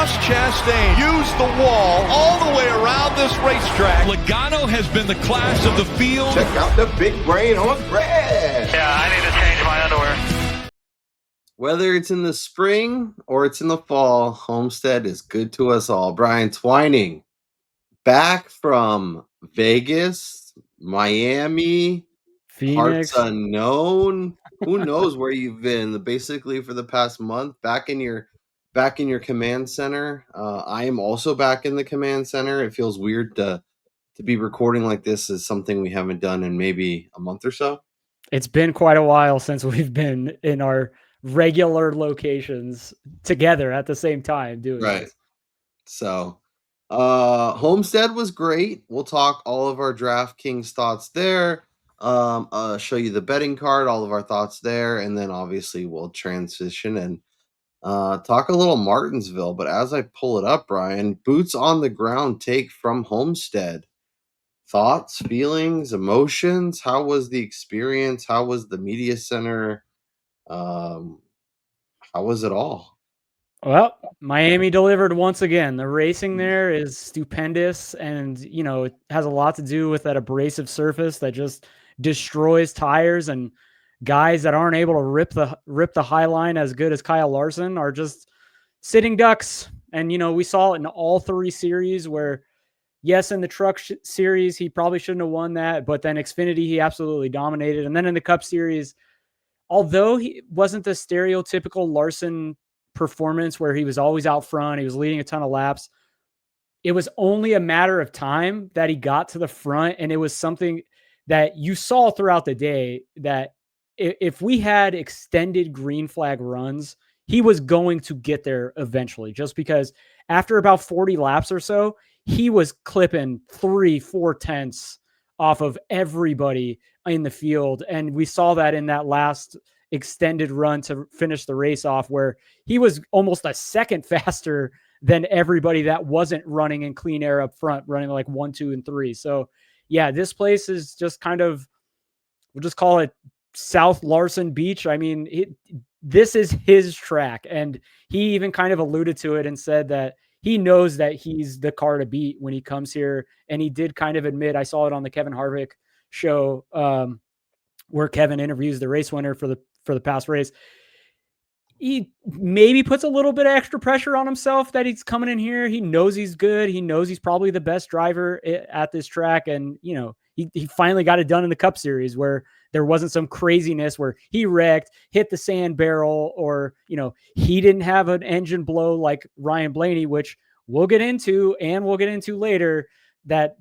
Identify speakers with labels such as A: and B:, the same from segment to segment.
A: Ross Chastain used the wall all the way around this racetrack. Logano has been the class of the field.
B: Check out the big brain on Brad.
C: Yeah, I need to change my underwear.
D: Whether it's in the spring or it's in the fall, Homestead is good to us all. Brian Twining, back from Vegas, Miami,
E: Phoenix.
D: parts unknown. Who knows where you've been? Basically, for the past month, back in your command center. I am also back in the command center. It feels weird to be recording like this. Is something we haven't done in maybe a month or so.
E: It's been quite a while since we've been in our regular locations together at the same time doing this.
D: So Homestead was great. We'll talk all of our DraftKings thoughts there. Show you the betting card, all of our thoughts there, and then obviously we'll transition and talk a little Martinsville. But as I pull it up, Brian, boots on the ground take from Homestead. Thoughts, feelings, emotions. How was the experience? How was the media center? How was it all?
E: Well, Miami delivered once again. The racing there is stupendous, and it has a lot to do with that abrasive surface that just destroys tires, and guys that aren't able to rip the high line as good as Kyle Larson are just sitting ducks. And we saw it in all three series where, yes, in the truck series he probably shouldn't have won that, but then Xfinity he absolutely dominated, and then in the Cup series, although he wasn't the stereotypical Larson performance where he was always out front, he was leading a ton of laps, it was only a matter of time that he got to the front. And it was something that you saw throughout the day, that if we had extended green flag runs, he was going to get there eventually, just because after about 40 laps or so, he was clipping 3-4 tenths off of everybody in the field. And we saw that in that last extended run to finish the race off, where he was almost a second faster than everybody that wasn't running in clean air up front, running like 1, 2, and 3. So yeah, this place is just kind of, we'll just call it South Larson Beach. I mean, this is his track. And he even kind of alluded to it and said that he knows that he's the car to beat when he comes here. And he did kind of admit, I saw it on the Kevin Harvick show, where Kevin interviews the race winner for the past race. He maybe puts a little bit of extra pressure on himself that he's coming in here. He knows he's good. He knows he's probably the best driver at this track. And, he finally got it done in the Cup series where there wasn't some craziness where he wrecked, hit the sand barrel, or, he didn't have an engine blow like Ryan Blaney, which we'll get into later, that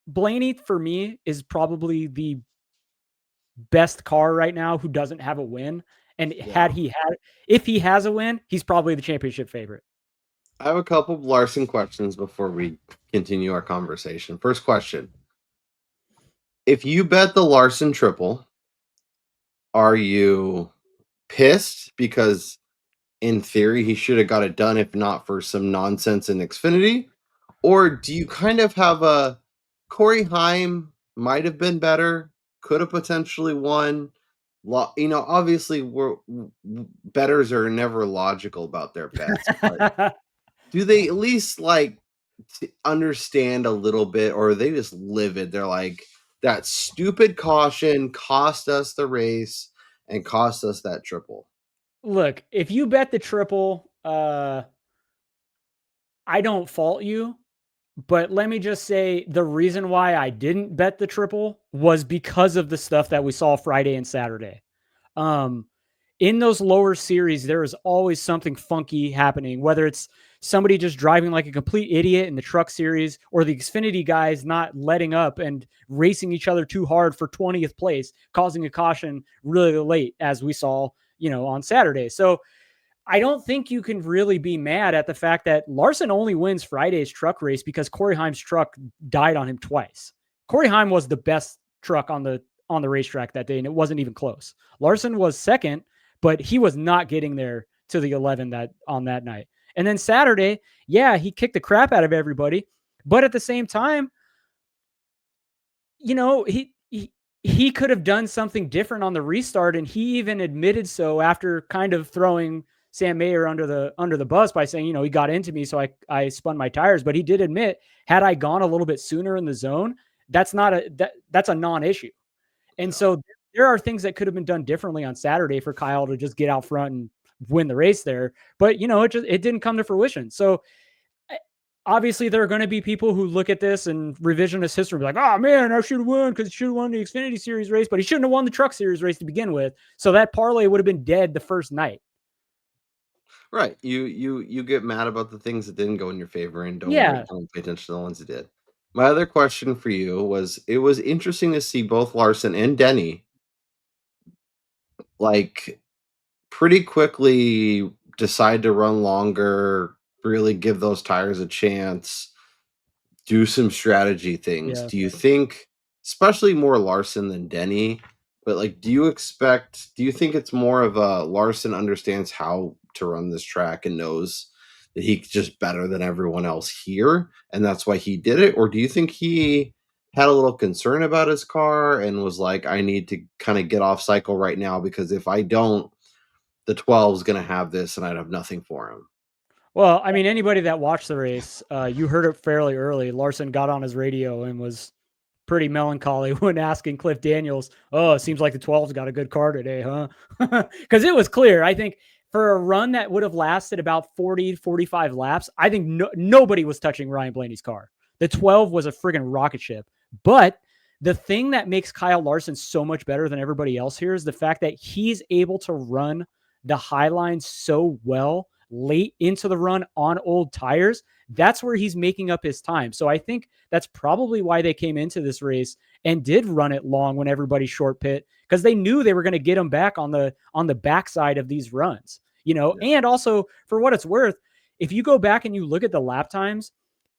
E: Blaney for me is probably the best car right now who doesn't have a win. And if he has a win, he's probably the championship favorite.
D: I have a couple of Larson questions before we continue our conversation. First question. If you bet the Larson triple, are you pissed because in theory he should have got it done if not for some nonsense in Xfinity? Or do you kind of have a Corey Heim might have been better, could have potentially won? Obviously bettors are never logical about their bets, but do they at least understand a little bit, or are they just livid? They're like, that stupid caution cost us the race and cost us that triple.
E: Look, if you bet the triple, I don't fault you. But let me just say, the reason why I didn't bet the triple was because of the stuff that we saw Friday and Saturday. In those lower series, there is always something funky happening, whether it's somebody just driving like a complete idiot in the truck series, or the Xfinity guys not letting up and racing each other too hard for 20th place, causing a caution really late, as we saw, on Saturday. So I don't think you can really be mad at the fact that Larson only wins Friday's truck race because Corey Heim's truck died on him twice. Corey Heim was the best truck on the racetrack that day, and it wasn't even close. Larson was second, but he was not getting there to the 11 on that night. And then Saturday, yeah, he kicked the crap out of everybody, but at the same time, he could have done something different on the restart, and he even admitted so after kind of throwing Sam Mayer under the bus by saying, he got into me, so I spun my tires. But he did admit, had I gone a little bit sooner in the zone, that's a non-issue. And so there are things that could have been done differently on Saturday for Kyle to just get out front and win the race there. But it didn't come to fruition. So obviously there are going to be people who look at this and revisionist history, be like, oh man, I should have won because he should have won the Xfinity Series race, but he shouldn't have won the Truck Series race to begin with. So that parlay would have been dead the first night.
D: Right. You get mad about the things that didn't go in your favor and don't pay attention to the ones that did. My other question for you was, it was interesting to see both Larson and Denny like pretty quickly decide to run longer, really give those tires a chance, do some strategy things.
E: Yeah.
D: Do you think, especially more Larson than Denny, but like, do you think it's more of a Larson understands how to run this track and knows that he's just better than everyone else here, and that's why he did it? Or do you think he had a little concern about his car and was like, I need to kind of get off cycle right now, because if I don't, the 12 is going to have this and I'd have nothing for him?
E: Well, I mean, anybody that watched the race, you heard it fairly early. Larson got on his radio and was pretty melancholy when asking Cliff Daniels, oh, it seems like the 12's got a good car today, huh? Because it was clear. I think for a run that would have lasted about 40, 45 laps, I think nobody was touching Ryan Blaney's car. The 12 was a friggin' rocket ship. But the thing that makes Kyle Larson so much better than everybody else here is the fact that he's able to run the high line so well late into the run on old tires. That's where he's making up his time. So I think that's probably why they came into this race and did run it long when everybody short pit, because they knew they were going to get him back on the backside of these runs, And also, for what it's worth, if you go back and you look at the lap times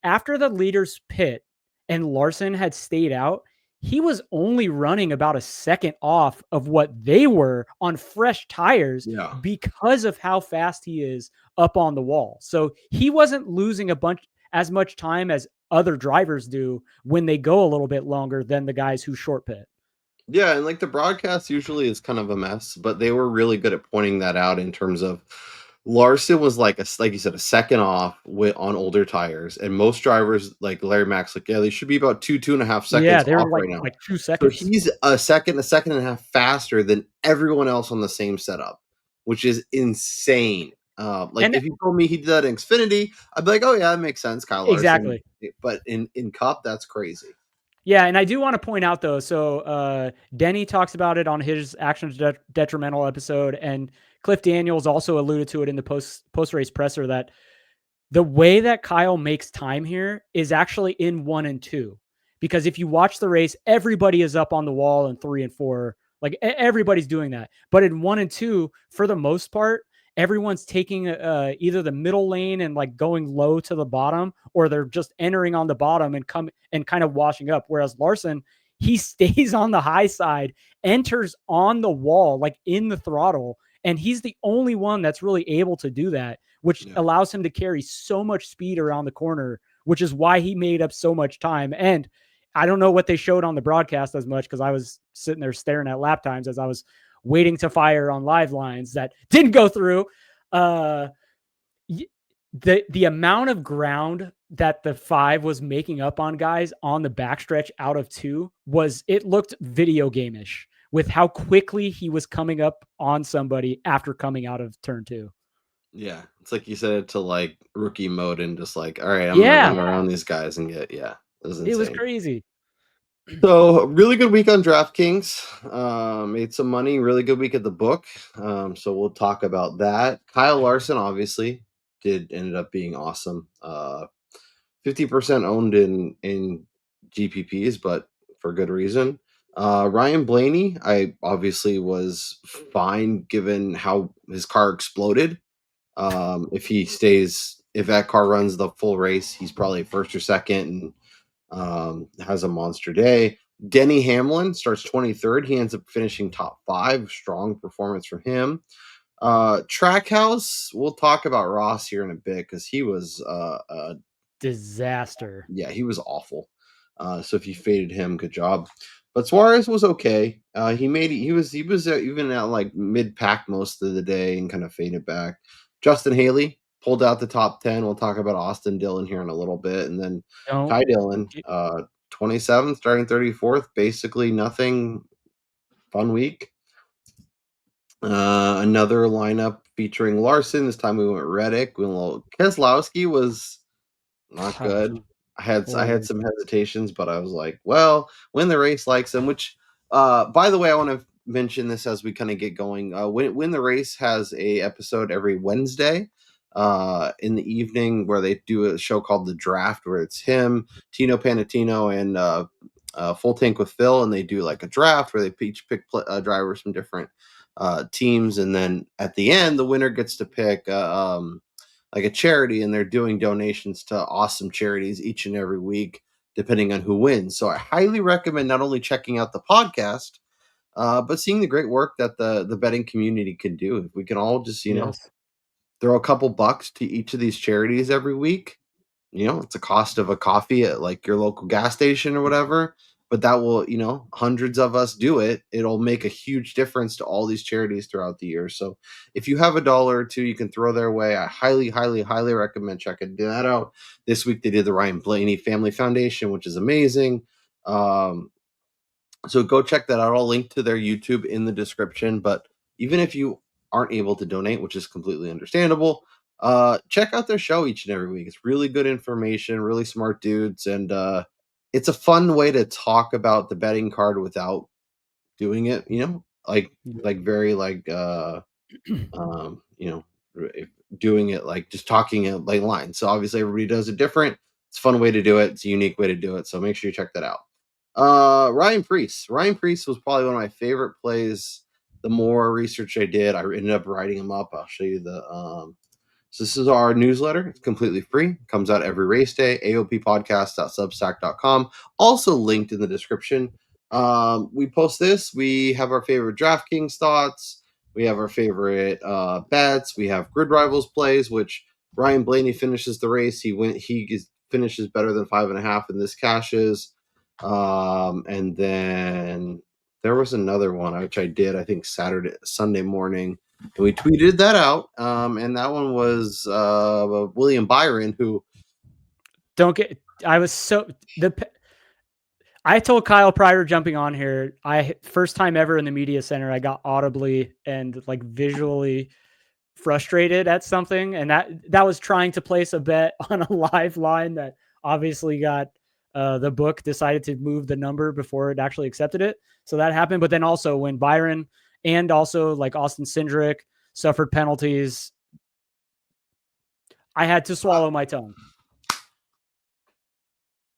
E: after the leaders pit and Larson had stayed out, he was only running about a second off of what they were on fresh tires because of how fast he is up on the wall. So he wasn't losing as much time as other drivers do when they go a little bit longer than the guys who short pit.
D: Yeah, and like the broadcast usually is kind of a mess, but they were really good at pointing that out in terms of Larson was like you said, a second off on older tires, and most drivers like Larry Mack's like, yeah, they should be about 2.5 seconds.
E: Yeah, they're
D: off
E: like,
D: right now.
E: like 2 seconds.
D: So he's a second and a half faster than everyone else on the same setup, which is insane. If you told me he did that in Xfinity, I'd be like, oh yeah, that makes sense, Kyle Larson.
E: Exactly.
D: But in Cup, that's crazy.
E: Yeah, and I do want to point out, though, so Denny talks about it on his Actions Detrimental episode, and Cliff Daniels also alluded to it in the post-race presser, that the way that Kyle makes time here is actually in 1 and 2. Because if you watch the race, everybody is up on the wall in 3 and 4. Like, everybody's doing that. But in 1 and 2, for the most part, everyone's taking either the middle lane and like going low to the bottom, or they're just entering on the bottom and kind of washing up. Whereas Larson, he stays on the high side, enters on the wall, like in the throttle. And he's the only one that's really able to do that, which allows him to carry so much speed around the corner, which is why he made up so much time. And I don't know what they showed on the broadcast as much, because I was sitting there staring at lap times as I was waiting to fire on live lines that didn't go through. The amount of ground that the 5 was making up on guys on the backstretch out of 2 looked video game-ish with how quickly he was coming up on somebody after coming out of turn 2.
D: Yeah, it's like you said it to like rookie mode and just like, all right, I'm gonna run around these guys and get it was
E: crazy.
D: So really good week on DraftKings. Made some money. Really good week at the book. So we'll talk about that. Kyle Larson obviously ended up being awesome. 50% owned in GPPs, but for good reason. Ryan Blaney, I obviously was fine given how his car exploded. If that car runs the full race, he's probably first or second and has a monster day. Denny Hamlin starts 23rd. He ends up finishing top 5. Strong performance from him. Trackhouse, we'll talk about Ross here in a bit because he was a
E: disaster.
D: Yeah, he was awful. So if you faded him, good job. But Suarez was okay. He was even at like mid pack most of the day and kind of faded back. Justin Haley pulled out the top 10. We'll talk about Austin Dillon here in a little bit. And then Ty Dillon, 27th, starting 34th. Basically nothing. Fun week. Another lineup featuring Larson. This time we went Reddick. Keselowski was not good. I had some hesitations, but I was like, well, when the race likes him, which by the way, I want to mention this as we kind of get going. When the race has a episode every Wednesday in the evening where they do a show called The Draft, where it's him, Tino Panatino, and Full Tank with Phil, and they do like a draft where they each pick drivers from different teams, and then at the end, the winner gets to pick like a charity, and they're doing donations to awesome charities each and every week, depending on who wins. So I highly recommend not only checking out the podcast, but seeing the great work that the betting community can do. If we can all just, throw a couple bucks to each of these charities every week, it's a cost of a coffee at like your local gas station or whatever, but that will, hundreds of us do it. It'll make a huge difference to all these charities throughout the year. So if you have $1 or $2 you can throw their way, I highly, highly, highly recommend checking that out. This week they did the Ryan Blaney Family Foundation, which is amazing. So go check that out. I'll link to their YouTube in the description. But even if you aren't able to donate, which is completely understandable, check out their show each and every week. It's really good information, really smart dudes, and it's a fun way to talk about the betting card without doing it, very doing it like just talking it like line. So obviously everybody does it different. It's a fun way to do it. It's a unique way to do it. So make sure you check that out. Ryan Preece was probably one of my favorite plays. The more research I did, I ended up writing him up. I'll show you so this is our newsletter. It's completely free. It comes out every race day. aoppodcast.substack.com. Also linked in the description. We post this. We have our favorite DraftKings thoughts. We have our favorite bets. We have Grid Rivals plays, which Ryan Blaney finishes the race. He finishes better than 5.5, and this cashes. And then there was another one which I did, I think Sunday morning, and we tweeted that out. And that one was William Byron, who
E: I told Kyle prior to jumping on here, first time ever in the media center, I got audibly and like visually frustrated at something, and that was trying to place a bet on a live line that obviously got the book decided to move the number before it actually accepted it. So that happened. But then also when Byron and also like Austin Cindric suffered penalties, I had to swallow my tongue.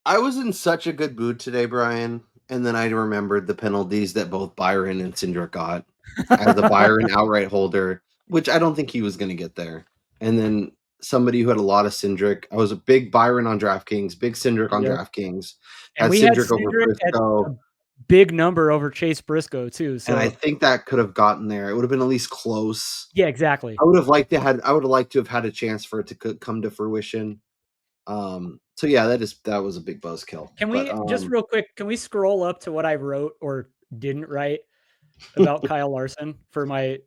D: I was in such a good mood today, Brian, and then I remembered the penalties that both Byron and Cindric got as the Byron outright holder, which I don't think he was going to get there. And then somebody who had a lot of Cindric. I was a big Byron on DraftKings, big Cindric on DraftKings.
E: And we Cindric had Cindric over Briscoe. At a big number over Chase Briscoe too. So
D: and I think that could have gotten there. It would have been at least close.
E: Yeah, exactly.
D: I would have liked to have had a chance for it to come to fruition. So yeah, that was a big buzzkill.
E: Can we just real quick? Can we scroll up to what I wrote or didn't write about Kyle Larson for my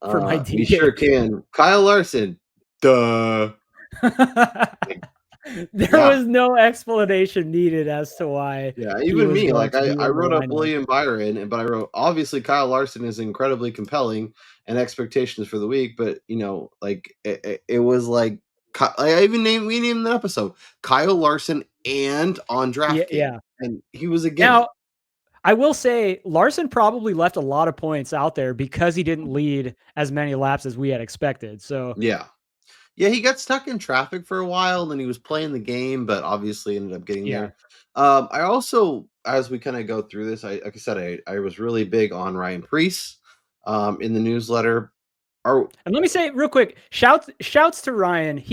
E: DK?
D: We sure can. Kyle Larson. Duh.
E: There was no explanation needed as to why.
D: Yeah, even me. Like I wrote up William Byron, but I wrote obviously Kyle Larson is incredibly compelling and expectations for the week. But it was like we named the episode Kyle Larson and on DraftKings.
E: Yeah,
D: and he was again.
E: Now, I will say Larson probably left a lot of points out there because he didn't lead as many laps as we had expected. So
D: yeah, he got stuck in traffic for a while, and then he was playing the game, but obviously ended up getting there. I also, as we kind of go through this, like I said, I was really big on Ryan Preece in the newsletter.
E: And let me say real quick, shouts to Ryan.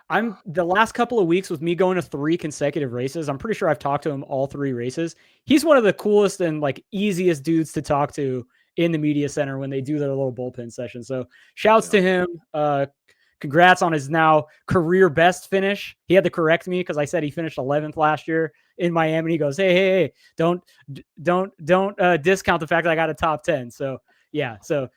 E: I'm the last couple of weeks with me going to 3 consecutive races. I'm pretty sure I've talked to him all 3 races. He's one of the coolest and like easiest dudes to talk to in the media center when they do their little bullpen session. So shouts to him. Congrats on his now career best finish. He had to correct me because I said he finished 11th last year in Miami. And he goes, hey, don't discount the fact that I got a top 10. So yeah, so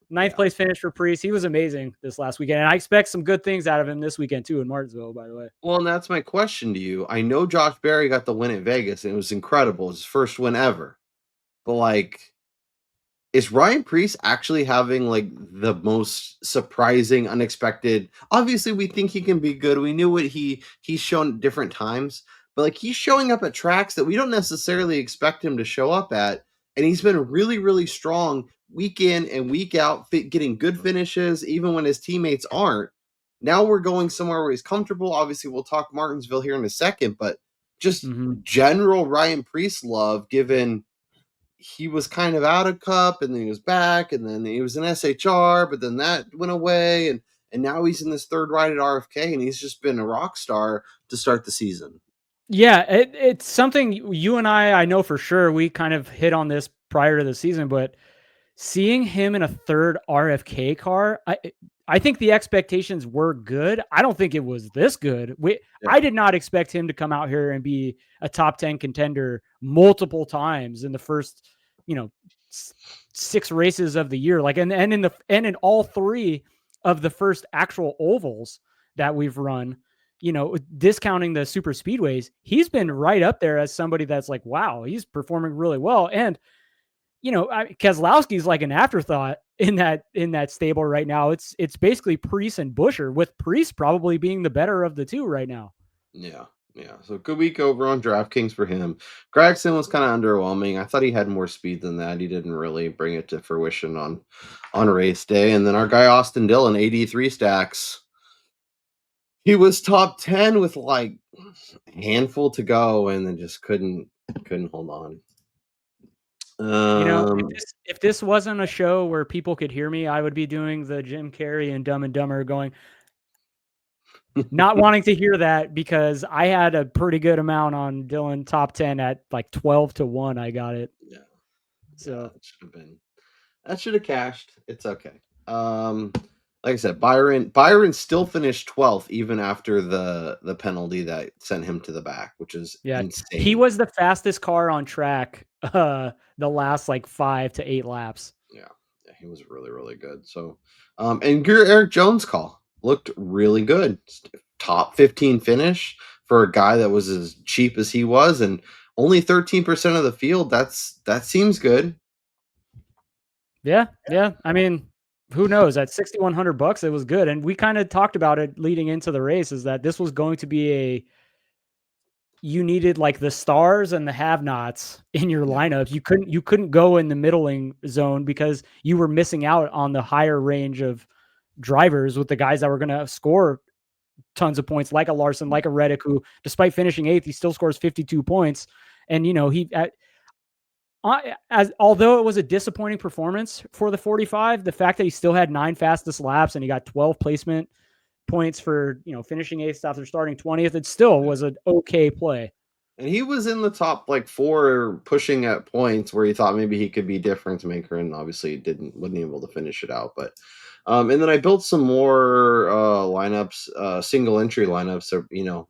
E: Ninth place finish for Priest. He was amazing this last weekend, and I expect some good things out of him this weekend too in Martinsville. By the way,
D: Well, and that's my question to you. I know Josh Berry got the win at Vegas, and it was incredible. His first win ever. But like, is Ryan Priest actually having like the most surprising, unexpected? Obviously, we think he can be good. We knew what he's shown at different times, but like he's showing up at tracks that we don't necessarily expect him to show up at, and he's been really, really strong week in and week out, getting good finishes even when his teammates aren't. Now we're going somewhere where he's comfortable. Obviously, we'll talk Martinsville here in a second, but just general Ryan Priest love given he was kind of out of cup and then he was back and then he was in SHR, but then that went away and now he's in this third ride at RFK and he's just been a rock star to start the season.
E: yeah, it's something you and I know for sure. We kind of hit on this prior to the season, but seeing him in a third RFK car, I think the expectations were good. I don't think it was this good. I did not expect him to come out here and be a top 10 contender multiple times in the first, 6 races of the year. Like, and in all 3 of the first actual ovals that we've run, discounting the super speedways, he's been right up there as somebody that's like, wow, he's performing really well. And Keselowski's like an afterthought in that stable right now. It's basically Priest and Buescher, with Priest probably being the better of the two right now.
D: Yeah. So good week over on DraftKings for him. Gregson was kind of underwhelming. I thought he had more speed than that. He didn't really bring it to fruition on race day. And then our guy Austin Dillon, 83 stacks. He was top 10 with like a handful to go and then just couldn't hold on.
E: If this wasn't a show where people could hear me, I would be doing the Jim Carrey and Dumb and Dumber going, not wanting to hear that because I had a pretty good amount on Dillon top 10 at like 12-1. I got it.
D: Yeah.
E: So
D: that should have cashed. It's okay. Like I said, Byron still finished 12th even after the penalty that sent him to the back, which is insane.
E: He was the fastest car on track the last like 5 to 8 laps.
D: Yeah, he was really, really good. So, and your Eric Jones call looked really good. Top 15 finish for a guy that was as cheap as he was, and only 13% of the field. That seems good.
E: Yeah. I mean, who knows? At $6,100, it was good, and we kind of talked about it leading into the race. Is that this was going to be you needed like the stars and the have-nots in your lineup. You couldn't go in the middling zone because you were missing out on the higher range of drivers with the guys that were going to score tons of points, like a Larson, like a Reddick, who despite finishing 8th, he still scores 52 points. And although it was a disappointing performance for the 45, the fact that he still had 9 fastest laps and he got 12 placement points for finishing 8th after starting 20th, it still was an okay play.
D: And he was in the top like 4 pushing at points where he thought maybe he could be difference maker, and obviously wasn't able to finish it out. But and then I built some more lineups, single entry lineups,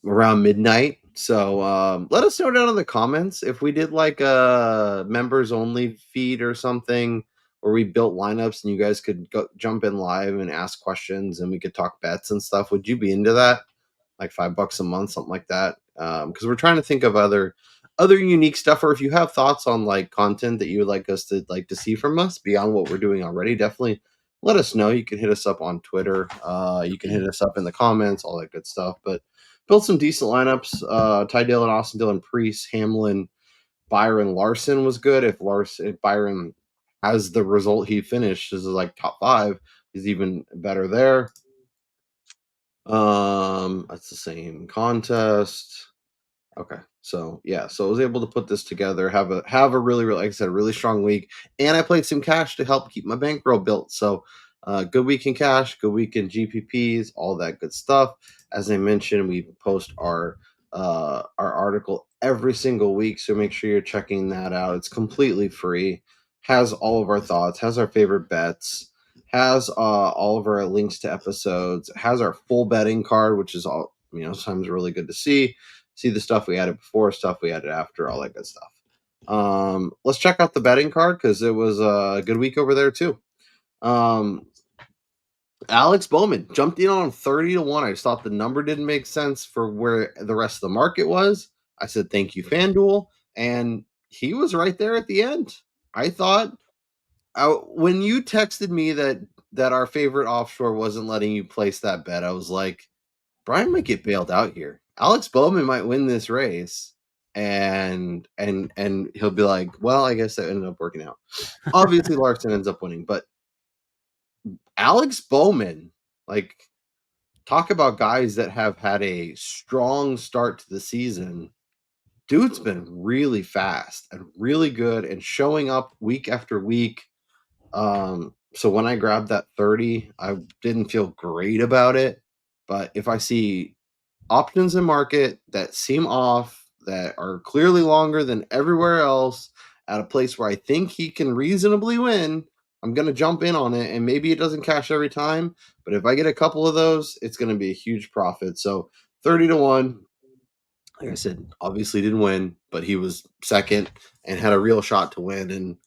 D: around midnight. So let us know down in the comments if we did like a members only feed or something where we built lineups and you guys could jump in live and ask questions and we could talk bets and stuff. Would you be into that? Like $5 a month, something like that. Because we're trying to think of other unique stuff, or if you have thoughts on like content that you would like us to see from us beyond what we're doing already, definitely let us know. You can hit us up on Twitter. You can hit us up in the comments, all that good stuff. But built some decent lineups. Ty Dillon, Austin Dillon, Priest, Hamlin, Byron, Larson was good. If Byron has the result he finished, this is like top 5, he's even better there. That's the same contest. Okay. So I was able to put this together, have a really, really, like I said, a really strong week. And I played some cash to help keep my bankroll built. So good week in cash, good week in GPPs, all that good stuff. As I mentioned, we post our article every single week. So make sure you're checking that out. It's completely free, has all of our thoughts, has our favorite bets, has all of our links to episodes, has our full betting card, which is all, sometimes really good to see the stuff we added before, stuff we added after, all that good stuff. Let's check out the betting card because it was a good week over there too. Alex Bowman jumped in on 30-1. I just thought the number didn't make sense for where the rest of the market was. I said, thank you, Fanduel. And he was right there at the end. I thought when you texted me that our favorite offshore wasn't letting you place that bet, I was like, Brian might get bailed out here. Alex Bowman might win this race. And he'll be like, well, I guess that ended up working out. Obviously, Larson ends up winning, but Alex Bowman, like, talk about guys that have had a strong start to the season. Dude's been really fast and really good and showing up week after week. So when I grabbed that 30, I didn't feel great about it. But if I see options in market that seem off, that are clearly longer than everywhere else, at a place where I think he can reasonably win, I'm going to jump in on it. And maybe it doesn't cash every time, but if I get a couple of those, it's going to be a huge profit. So 30-1, like I said, obviously didn't win, but he was second and had a real shot to win. And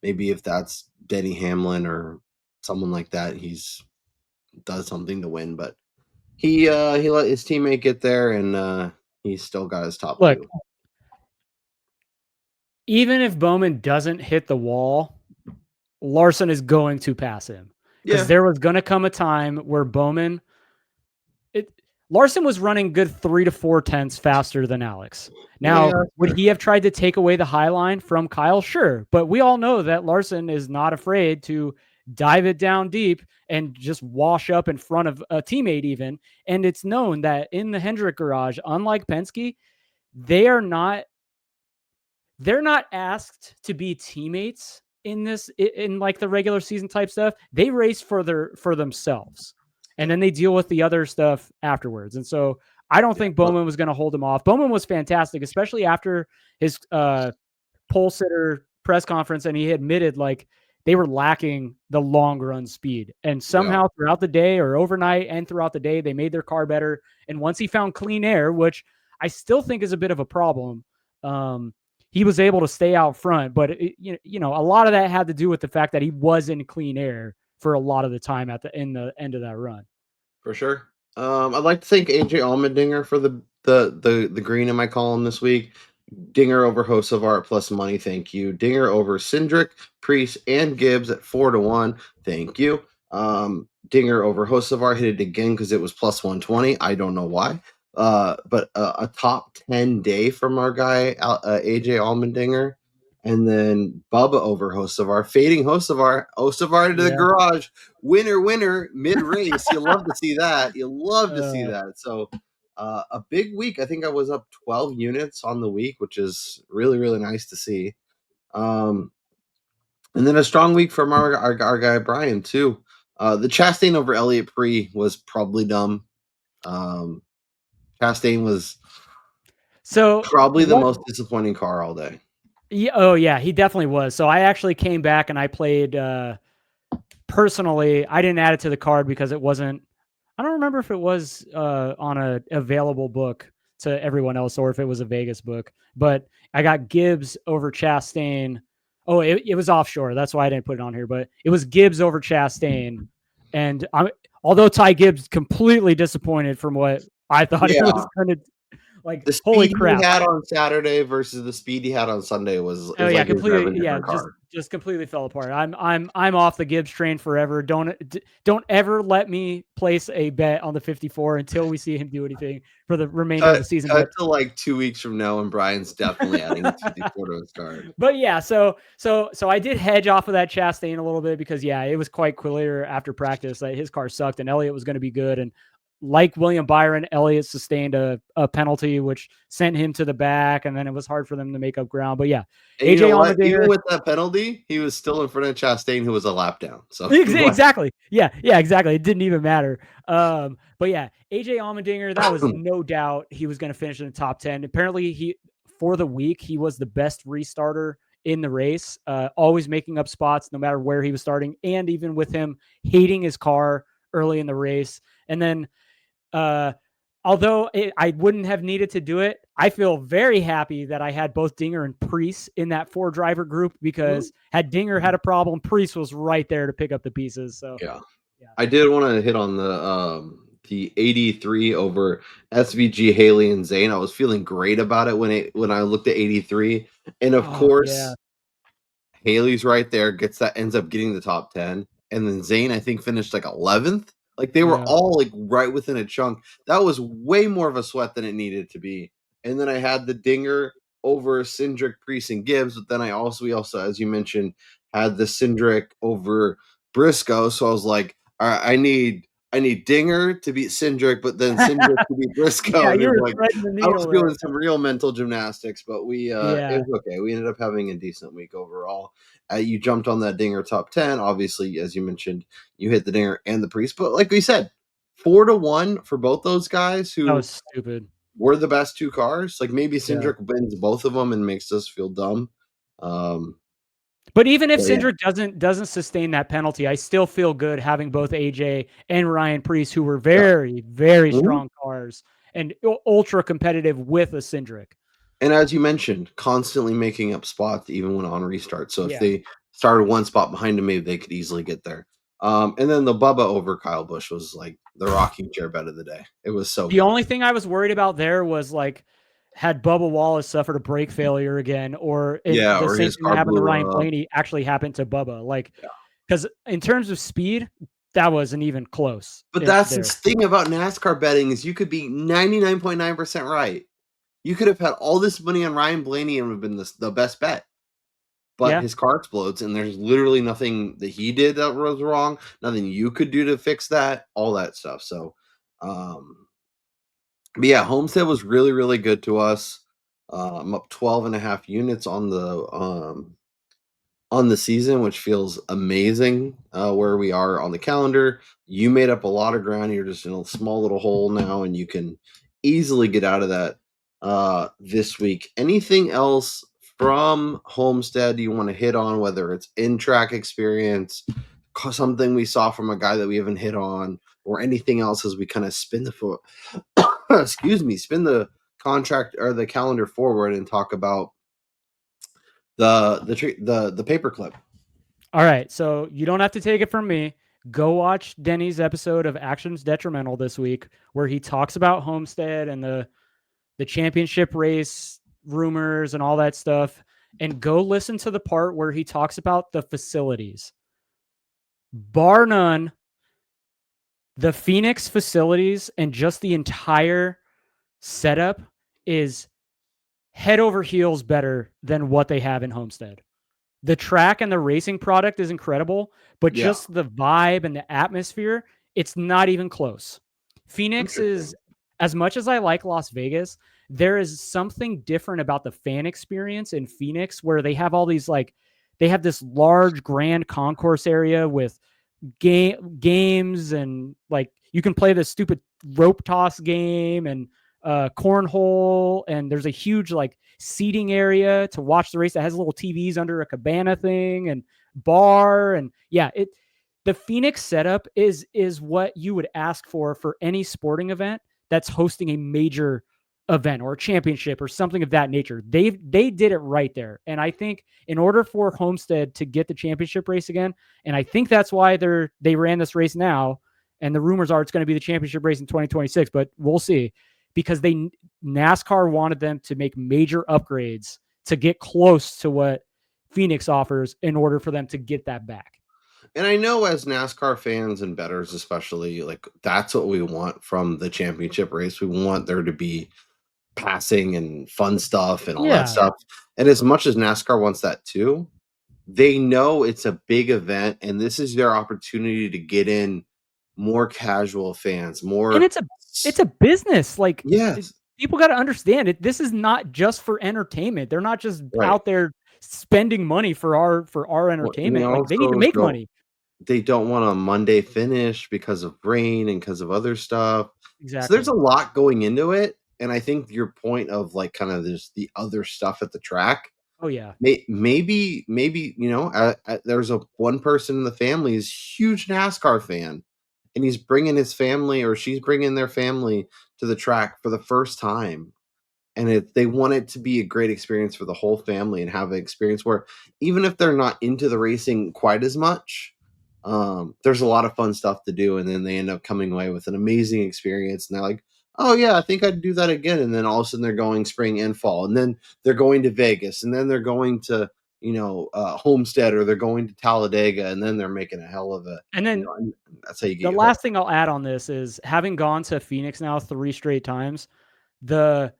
D: maybe if that's Denny Hamlin or someone like that, he's does something to win. But he let his teammate get there, and he's still got his top
E: Look,
D: two.
E: even if Bowman doesn't hit the wall, Larson is going to pass him because there was going to come a time where Larson was running good 3 to 4 tenths faster than Alex. Now, would he have tried to take away the high line from Kyle? Sure. But we all know that Larson is not afraid to dive it down deep and just wash up in front of a teammate even. And it's known that in the Hendrick garage, unlike Penske, they're not asked to be teammates in like the regular season type stuff. They race for themselves. And then they deal with the other stuff afterwards. And so I don't think Bowman was going to hold him off. Bowman was fantastic, especially after his pole sitter press conference. And he admitted like they were lacking the long run speed. And somehow throughout the day or overnight and throughout the day, they made their car better. And once he found clean air, which I still think is a bit of a problem, he was able to stay out front. But, a lot of that had to do with the fact that he was in clean air for a lot of the time in the end of that run.
D: For sure. I'd like to thank AJ Allmendinger for the green in my column this week. Dinger over Hocevar at plus money, thank you. Dinger over Cindric, Priest, and Gibbs at 4-1, thank you. Dinger over Hocevar, hit it again because it was plus 120. I don't know why. But a top 10 day from our guy AJ Allmendinger. And then Bubba over Hocevar, fading Hocevar into the garage. Winner, mid-race. You love to see that. So a big week. I think I was up 12 units on the week, which is really, really nice to see. And then a strong week from our guy Brian too. The Chastain over Elliott Pre was probably dumb. Chastain was probably the most disappointing car all day.
E: Yeah, oh yeah, he definitely was. So I actually came back and I played personally. I didn't add it to the card because it wasn't. I don't remember if it was on a available book to everyone else or if it was a Vegas book. But I got Gibbs over Chastain. Oh, it was offshore. That's why I didn't put it on here. But it was Gibbs over Chastain. And although Ty Gibbs completely disappointed from what I thought he was going to. Like
D: the
E: holy
D: speed
E: crap!
D: he had on Saturday versus the speed he had on Sunday was like
E: completely just completely fell apart. I'm off the Gibbs train forever. Don't ever let me place a bet on the 54 until we see him do anything for the remainder of the season.
D: Cut to like 2 weeks from now, and Brian's definitely adding the 54 to his card.
E: But yeah, so I did hedge off of that Chastain a little bit because it was quite clear after practice that his car sucked and Elliott was going to be good. And like William Byron, Elliott sustained a penalty, which sent him to the back, and then it was hard for them to make up ground. But yeah, AJ Allmendinger,
D: even with that penalty, he was still in front of Chastain, who was a lap down. So
E: exactly, yeah, exactly. It didn't even matter. But yeah, AJ Allmendinger, that was no doubt he was going to finish in the top 10. Apparently, for the week he was the best restarter in the race, always making up spots no matter where he was starting, and even with him hating his car early in the race, and then. although I wouldn't have needed to do it, I feel very happy that I had both Dinger and Priest in that 4-driver group, because had Dinger had a problem, Priest was right there to pick up the pieces. So
D: Yeah.
E: yeah.
D: I did want to hit on the 83 over SVG, Haley, and Zane. I was feeling great about it when I looked at 83. And of
E: Oh yeah.
D: course, Haley's right there, ends up getting the top 10. And then Zane, I think, finished like 11th. Like they were
E: Yeah.
D: all like right within a chunk. That was way more of a sweat than it needed to be. And then I had the Dinger over Cindric, Priest, and Gibbs. But then we also, as you mentioned, had the Cindric over Briscoe. So I was like, all right, I need Dinger to beat Cindric, but then Cindric to beat Briscoe.
E: Yeah,
D: And
E: you
D: it was
E: were
D: like,
E: threading the
D: I was
E: needle
D: doing
E: there.
D: some real mental gymnastics, but it
E: Yeah.
D: was okay. We ended up having a decent week overall. You jumped on that Dinger top 10. Obviously, as you mentioned, you hit the Dinger and the Priest. But like we said, 4-1 for both those guys
E: That
D: who
E: was stupid.
D: were the best two cars. Like maybe
E: Yeah.
D: Cindric wins both of them and makes us feel dumb.
E: But even if
D: But yeah.
E: Cindric doesn't sustain that penalty, I still feel good having both AJ and Ryan Priest, who were very, very
D: Mhm.
E: strong cars and ultra competitive with a Cindric.
D: And as you mentioned, constantly making up spots even when on restart. So if
E: Yeah.
D: they started one spot behind him, maybe they could easily get there. And then the Bubba over Kyle Busch was like the rocking chair bet of the day. It was so
E: The
D: good.
E: only thing I was worried about there was, like, had Bubba Wallace suffered a brake failure again, or
D: Yeah,
E: the
D: or
E: same
D: his
E: thing that
D: car
E: happened to
D: blew
E: Ryan
D: up.
E: Blaney actually happened to Bubba. Like,
D: Yeah.
E: because in terms of speed, that wasn't even close.
D: But that's the
E: There.
D: thing about NASCAR betting is you could be 99.9% right. You could have had all this money on Ryan Blaney and would have been the best bet. But
E: Yeah.
D: his car explodes, and there's literally nothing that he did that was wrong, nothing you could do to fix that, all that stuff. So, but yeah, Homestead was really, really good to us. I'm up 12.5 units on the season, which feels amazing where we are on the calendar. You made up a lot of ground. You're just in a small little hole now, and you can easily get out of that this week. Anything else from Homestead you want to hit on, whether it's in track experience, something we saw from a guy that we haven't hit on, or anything else as we kind of spin the foot, spin the contract or the calendar forward and talk about the paperclip.
E: All right, so you don't have to take it from me. Go watch Denny's episode of Actions Detrimental this week, where he talks about Homestead and the championship race rumors and all that stuff. And go listen to the part where he talks about the facilities. Bar none, the Phoenix facilities and just the entire setup is head over heels better than what they have in Homestead. The track and the racing product is incredible, but
D: Yeah.
E: just the vibe and the atmosphere, it's not even close. Phoenix is, as much as I like Las Vegas, there is something different about the fan experience in Phoenix, where they have all these, like, they have this large grand concourse area with games, and like you can play this stupid rope toss game and cornhole, and there's a huge like seating area to watch the race that has little TVs under a cabana thing and bar. And yeah, the Phoenix setup is what you would ask for any sporting event that's hosting a major event or a championship or something of that nature. They did it right there. And I think in order for Homestead to get the championship race again, and I think that's why they ran this race now, and the rumors are it's going to be the championship race in 2026, but we'll see, because NASCAR wanted them to make major upgrades to get close to what Phoenix offers in order for them to get that back.
D: And I know as NASCAR fans and bettors especially, like that's what we want from the championship race. We want there to be passing and fun stuff and all that stuff. And as much as NASCAR wants that too, they know it's a big event and this is their opportunity to get in more casual fans, more.
E: And it's a business. Like,
D: yes,
E: people got to understand it. This is not just for entertainment. They're not just
D: right.
E: out there spending money for our entertainment. Like, they need to make money.
D: They don't want a Monday finish because of rain and because of other stuff.
E: Exactly.
D: So there's a lot going into it. And I think your point of like kind of this the other stuff at the track.
E: Oh yeah.
D: Maybe there's one person in the family is huge NASCAR fan, and he's bringing his family, or she's bringing their family to the track for the first time. And they want it to be a great experience for the whole family and have an experience where even if they're not into the racing quite as much, there's a lot of fun stuff to do. And then they end up coming away with an amazing experience. And they're like, oh, yeah, I think I'd do that again. And then all of a sudden they're going spring and fall. And then they're going to Vegas. And then they're going to, Homestead, or they're going to Talladega. And then they're making a hell of a.
E: And then
D: and that's how you get
E: the
D: your
E: last thing I'll add on this is, having gone to Phoenix now 3 straight times, the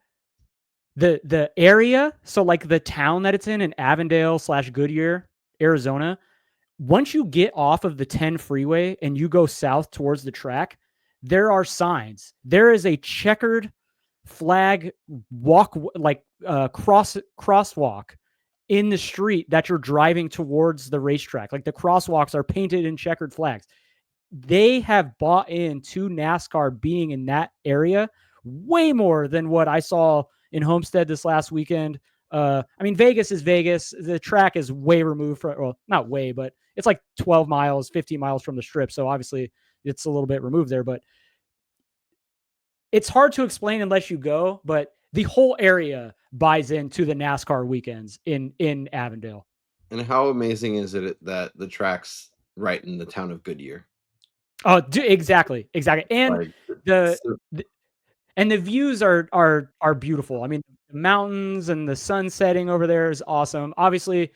E: area, so like the town that it's in Avondale/Goodyear, Arizona, once you get off of the 10 freeway and you go south towards the track, there are signs. There is a checkered flag crosswalk in the street that you're driving towards the racetrack. Like, the crosswalks are painted in checkered flags. They have bought into NASCAR being in that area way more than what I saw in Homestead this last weekend. I mean, Vegas is Vegas. The track is way removed from, well, not way, but it's like 12 miles, 15 miles from the strip. So obviously it's a little bit removed there, but it's hard to explain unless you go. But the whole area buys into the NASCAR weekends in Avondale.
D: And how amazing is it that the track's right in the town of Goodyear?
E: Oh, exactly. And
D: Like,
E: the views are beautiful. I mean, the mountains and the sun setting over there is awesome. Obviously,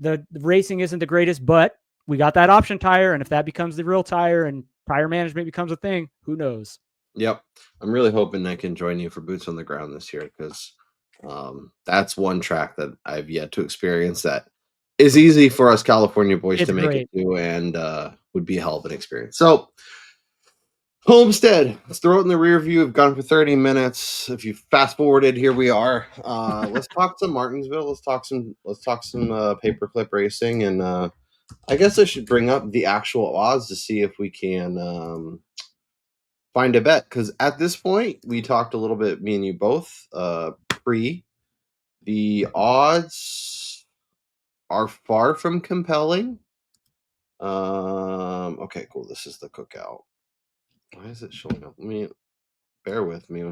E: the racing isn't the greatest, but we got that option tire, and if that becomes the real tire and tire management becomes a thing, who knows?
D: Yep. I'm really hoping I can join you for Boots on the Ground this year, because that's one track that I've yet to experience that is easy for us California boys
E: It's
D: to make
E: great.
D: it to, and would be a hell of an experience. So, Homestead, let's throw it in the rear view. We've gone for 30 minutes. If you fast forwarded, here we are. Let's talk some Martinsville. Let's talk some paperclip racing, and I guess I should bring up the actual odds to see if we can find a bet, because at this point we talked a little bit, me and you both, pre. The odds are far from compelling. Okay, cool. This is the cookout. Why is it showing up? Bear with me.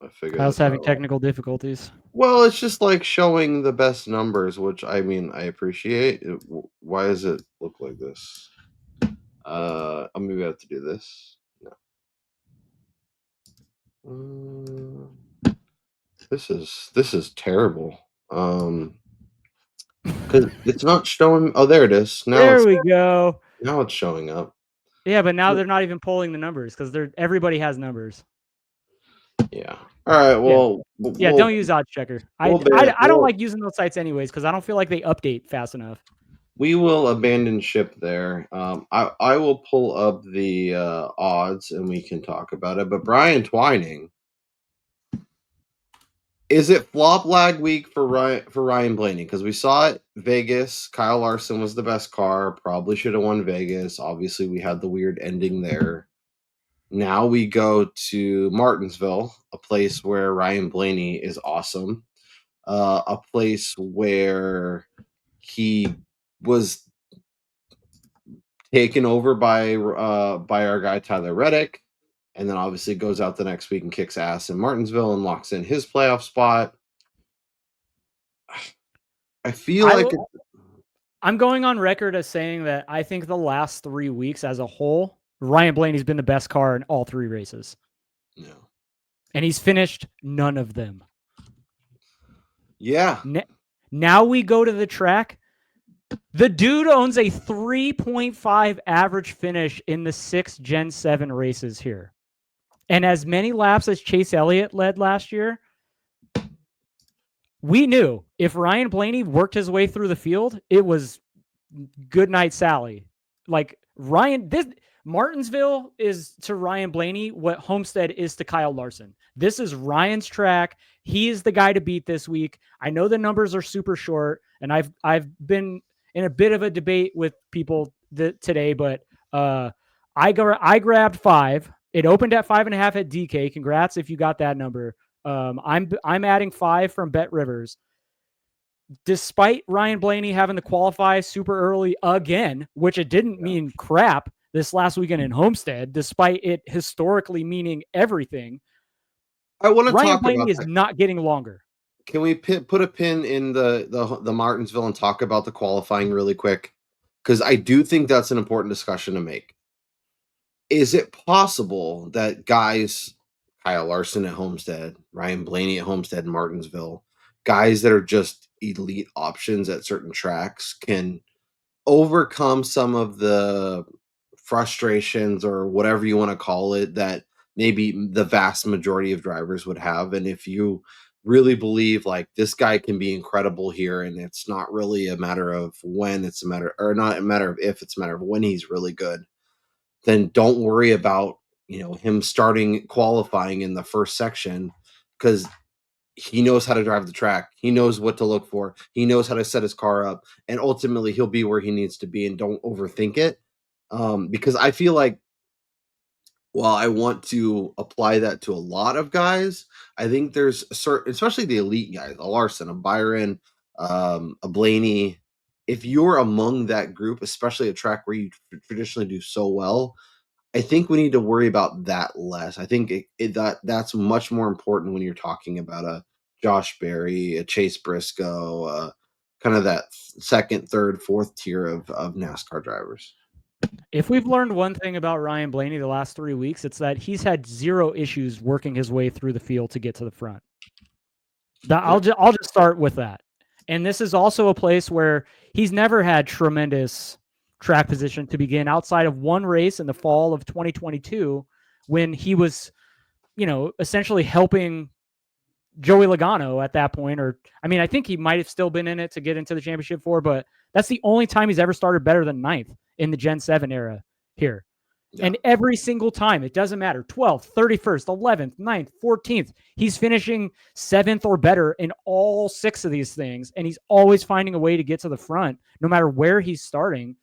D: I figure
E: Kyle's
D: this
E: having
D: out.
E: technical difficulties.
D: Well, it's just like showing the best numbers, which I appreciate. Why does it look like this? Maybe I have to do this. No. This is terrible. Because it's not showing. Oh, there it is.
E: There we go.
D: Now it's showing up.
E: Yeah, but now they're not even pulling the numbers because everybody has numbers.
D: Yeah. All right. Well.
E: Yeah. Don't use Odds Checker. I don't like using those sites anyways because I don't feel like they update fast enough.
D: We will abandon ship there. I will pull up the odds and we can talk about it. But Brian Twining, is it flop lag week for Ryan Blaney? Because we saw it Vegas. Kyle Larson was the best car. Probably should have won Vegas. Obviously, we had the weird ending there. Now we go to Martinsville, a place where Ryan Blaney is awesome. A place where he was taken over by our guy Tyler Reddick, and then obviously goes out the next week and kicks ass in Martinsville and locks in his playoff spot. I feel
E: I'm going on record as saying that I think the last 3 weeks as a whole, Ryan Blaney's been the best car in all 3 races.
D: No.
E: And he's finished none of them.
D: Yeah.
E: Now we go to the track. The dude owns a 3.5 average finish in the 6 Gen 7 races here. And as many laps as Chase Elliott led last year, we knew if Ryan Blaney worked his way through the field, it was good night, Sally. Like Martinsville is to Ryan Blaney what Homestead is to Kyle Larson. This is Ryan's track. He is the guy to beat this week. I know the numbers are super short, and I've been in a bit of a debate with people today, but I grabbed 5. It opened at 5.5 at DK. Congrats if you got that number. I'm adding 5 from Bet Rivers. Despite Ryan Blaney having to qualify super early again, which it didn't mean crap. this last weekend in Homestead, despite it historically meaning everything.
D: I want to
E: Ryan
D: talk
E: Blaney
D: about
E: is
D: that.
E: not getting longer.
D: Can we put a pin in the Martinsville and talk about the qualifying really quick? Because I do think that's an important discussion to make. Is it possible that guys, Kyle Larson at Homestead, Ryan Blaney at Homestead and Martinsville, guys that are just elite options at certain tracks can overcome some of the frustrations or whatever you want to call it that maybe the vast majority of drivers would have? And if you really believe like this guy can be incredible here and it's not really a matter of when, it's a matter, or not a matter of if, it's a matter of when he's really good, then don't worry about him starting qualifying in the first section, because he knows how to drive the track. He knows what to look for. He knows how to set his car up, and ultimately he'll be where he needs to be. And don't overthink it, because I feel like while I want to apply that to a lot of guys, I think there's certain, especially the elite guys, a Larson, a Byron, a Blaney. If you're among that group, especially a track where you traditionally do so well, I think we need to worry about that less. I think that's much more important when you're talking about a Josh Berry, a Chase Briscoe, kind of that second, third, fourth tier of NASCAR drivers.
E: If we've learned one thing about Ryan Blaney the last 3 weeks, it's that he's had zero issues working his way through the field to get to the front. I'll just start with that. And this is also a place where he's never had tremendous track position to begin, outside of one race in the fall of 2022 when he was, essentially helping Joey Logano at that point. Or, I mean, I think he might have still been in it to get into the championship for, but that's the only time he's ever started better than ninth in the Gen 7 era here. Yeah. And every single time, it doesn't matter, 12th, 31st, 11th, 9th, 14th, he's finishing 7th or better in all 6 of these things. And he's always finding a way to get to the front, no matter where he's starting.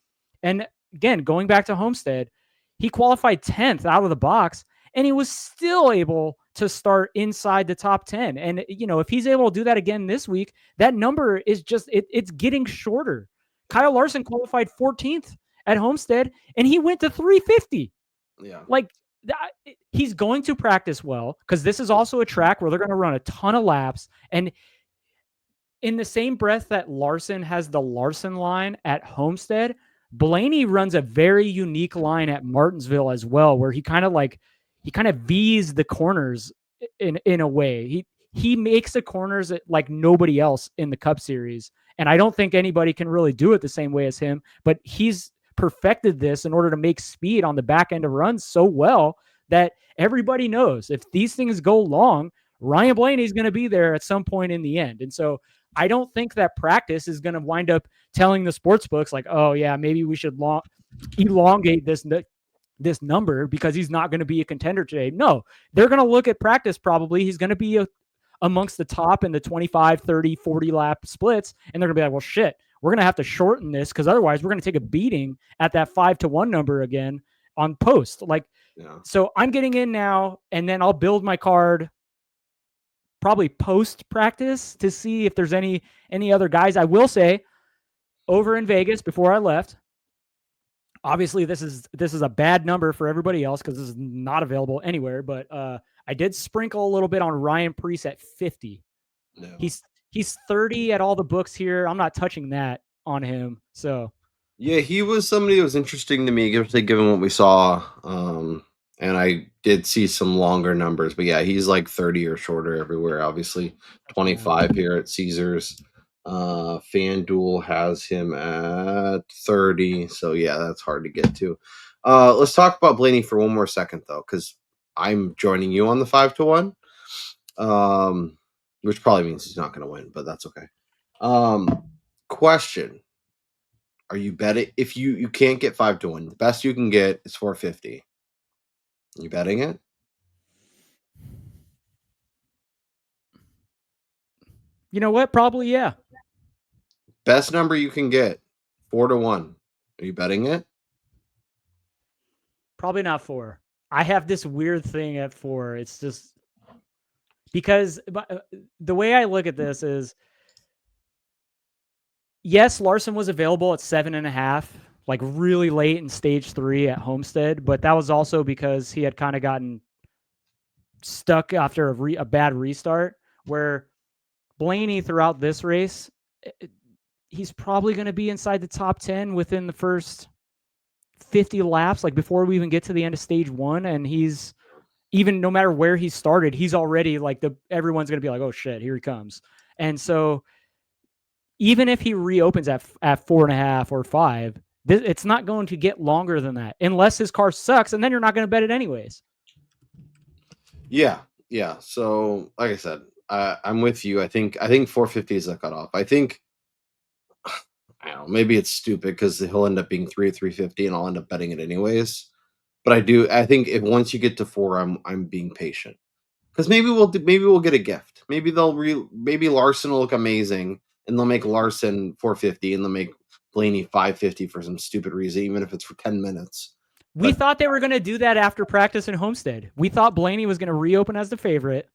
E: And again, going back to Homestead, he qualified 10th out of the box, and he was still able to start inside the top 10. And, if he's able to do that again this week, that number is just, it's getting shorter. Kyle Larson qualified 14th at Homestead, and he went to 350.
D: Yeah.
E: Like, he's going to practice well, because this is also a track where they're going to run a ton of laps. And in the same breath that Larson has the Larson line at Homestead, Blaney runs a very unique line at Martinsville as well, where he kind of V's the corners in a way. He makes the corners like nobody else in the Cup Series. And I don't think anybody can really do it the same way as him, but he's perfected this in order to make speed on the back end of runs so well that everybody knows if these things go long, Ryan Blaney is going to be there at some point in the end. And so I don't think that practice is going to wind up telling the sports books like, oh yeah, maybe we should elongate this number because he's not going to be a contender today. No, they're going to look at practice. Probably he's going to be amongst the top in the 25, 30, 40 lap splits. And they're gonna be like, well, shit, we're going to have to shorten this, because otherwise we're going to take a beating at that 5-1 number again on post. So I'm getting in now, and then I'll build my card probably post practice to see if there's any other guys. I will say, over in Vegas before I left, obviously this is a bad number for everybody else because this is not available anywhere, but I did sprinkle a little bit on Ryan Preece at 50. No. He's 30 at all the books here. I'm not touching that on him. So
D: yeah, he was somebody who was interesting to me, given what we saw. And I did see some longer numbers, but yeah, he's like 30 or shorter everywhere. Obviously 25 here at Caesars. Fanduel has him at 30. So yeah, that's hard to get to. Let's talk about Blaney for one more second though, because I'm joining you on the 5-1. Which probably means he's not going to win, but that's okay. Question. Are you betting if you can't get 5-1? The best you can get is 450. You betting it?
E: You know what? Probably, yeah.
D: Best number you can get, 4-1. Are you betting it?
E: Probably not 4. I have this weird thing at 4. It's just because the way I look at this is, yes, Larson was available at 7.5. like really late in stage 3 at Homestead, but that was also because he had kind of gotten stuck after a bad restart, where Blaney throughout this race, he's probably going to be inside the top 10 within the first 50 laps, like before we even get to the end of stage 1. And he's, even no matter where he started, he's already like everyone's going to be like, oh shit, here he comes. And so even if he reopens at 4.5 or 5, it's not going to get longer than that unless his car sucks, and then you're not going to bet it anyways.
D: Yeah. So, like I said, I'm with you. I think 450 is the cutoff. I think, I don't know, maybe it's stupid because he'll end up being 350, and I'll end up betting it anyways. But I think if once you get to 4, I'm being patient, because maybe we'll get a gift. Maybe maybe Larson will look amazing, and they'll make Larson 450, and they'll make Blaney 550 for some stupid reason, even if it's for 10 minutes.
E: We thought they were going to do that after practice in Homestead. We thought Blaney was going to reopen as the favorite,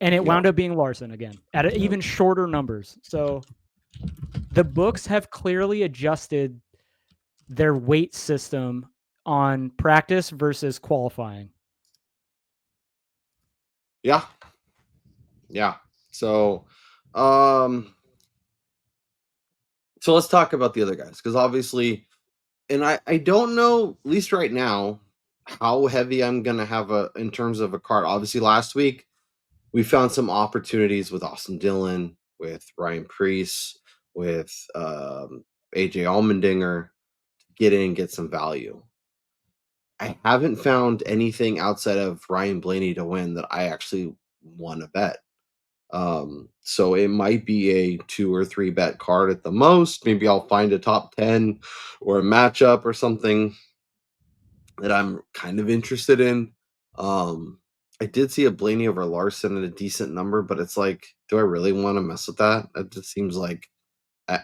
E: and it wound up being Larson again at even shorter numbers. So the books have clearly adjusted their weight system on practice versus qualifying.
D: Yeah. So, so let's talk about the other guys, because obviously, and I don't know, at least right now, how heavy I'm gonna have in terms of a card. Obviously, last week we found some opportunities with Austin Dillon, with Ryan Preece, with AJ Allmendinger to get in and get some value. I haven't found anything outside of Ryan Blaney to win that I actually want to bet. So it might be a 2 or 3 bet card at the most. Maybe I'll find a top 10 or a matchup or something that I'm kind of interested in. I did see a Blaney over Larson at a decent number, but it's like, do I really want to mess with that? It just seems like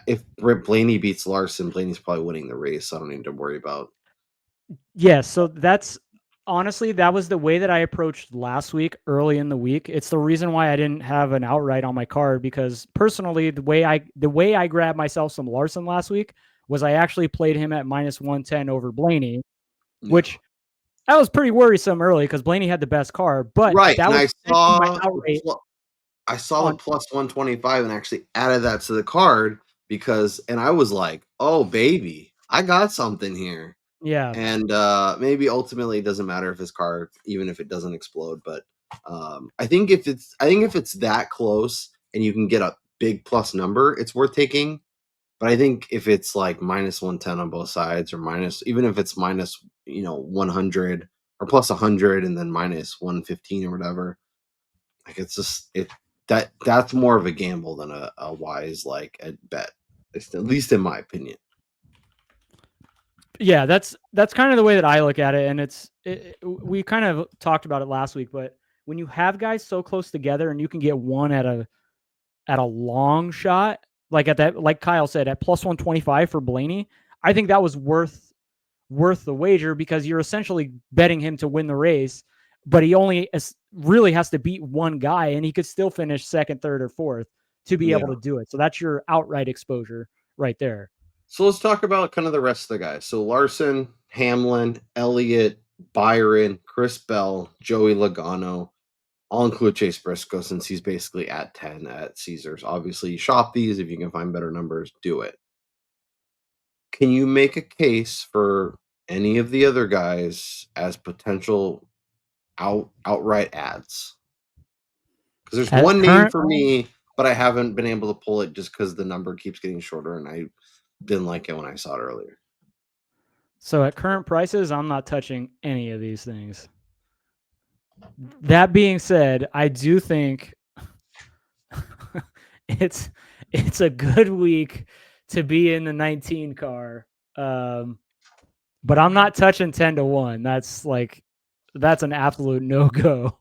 D: if Blaney beats Larson, Blaney's probably winning the race. So I don't need to worry about.
E: Yeah, so that's honestly, that was the way that I approached last week, early in the week. It's the reason why I didn't have an outright on my card, because personally, the way I grabbed myself some Larson last week was I actually played him at -110 over Blaney, which that was pretty worrisome early because Blaney had the best car. But
D: right,
E: that
D: and
E: was my outright.
D: I saw the plus 125 and actually added that to the card and I was like, oh baby, I got something here.
E: Yeah.
D: And maybe ultimately it doesn't matter if his car, even if it doesn't explode. But I think if it's that close and you can get a big plus number, it's worth taking. But I think if it's like -110 on both sides, or even if it's minus 100 or plus 100 and then -115 or whatever, like it's just that's more of a gamble than a wise a bet, at least in my opinion.
E: Yeah, that's kind of the way that I look at it, and we kind of talked about it last week, but when you have guys so close together and you can get one at a long shot, like at that, like Kyle said, at plus 125 for Blaney, I think that was worth the wager, because you're essentially betting him to win the race, but he only really has to beat one guy, and he could still finish second, third, or fourth to be able to do it. So that's your outright exposure right there.
D: So let's talk about kind of the rest of the guys. So Larson, Hamlin, Elliott, Byron, Chris Bell, Joey Logano. I'll include Chase Briscoe since he's basically at 10 at Caesars. Obviously, you shop these. If you can find better numbers, do it. Can you make a case for any of the other guys as potential outright ads? Because there's one name for me, but I haven't been able to pull it just because the number keeps getting shorter, and I didn't like it when I saw it earlier.
E: So at current prices, I'm not touching any of these things. That being said, I do think it's a good week to be in the 19 car. But I'm not touching 10-1. That's an absolute no-go.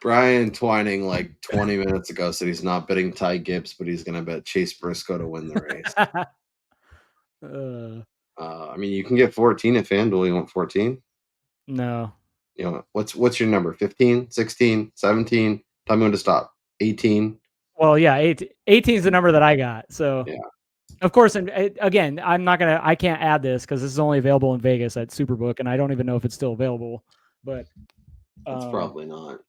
D: Brian Twining, 20 minutes ago, said he's not betting Ty Gibbs, but he's going to bet Chase Briscoe to win the race. I mean, you can get 14 at Fanduel. You want 14?
E: No.
D: What's your number? 15, 16, 17? Tell me when to stop. 18?
E: Well, yeah, 18 is the number that I got. So
D: yeah.
E: Of course, and again, I can't add this because this is only available in Vegas at Superbook, and I don't even know if it's still available. But
D: It's probably not.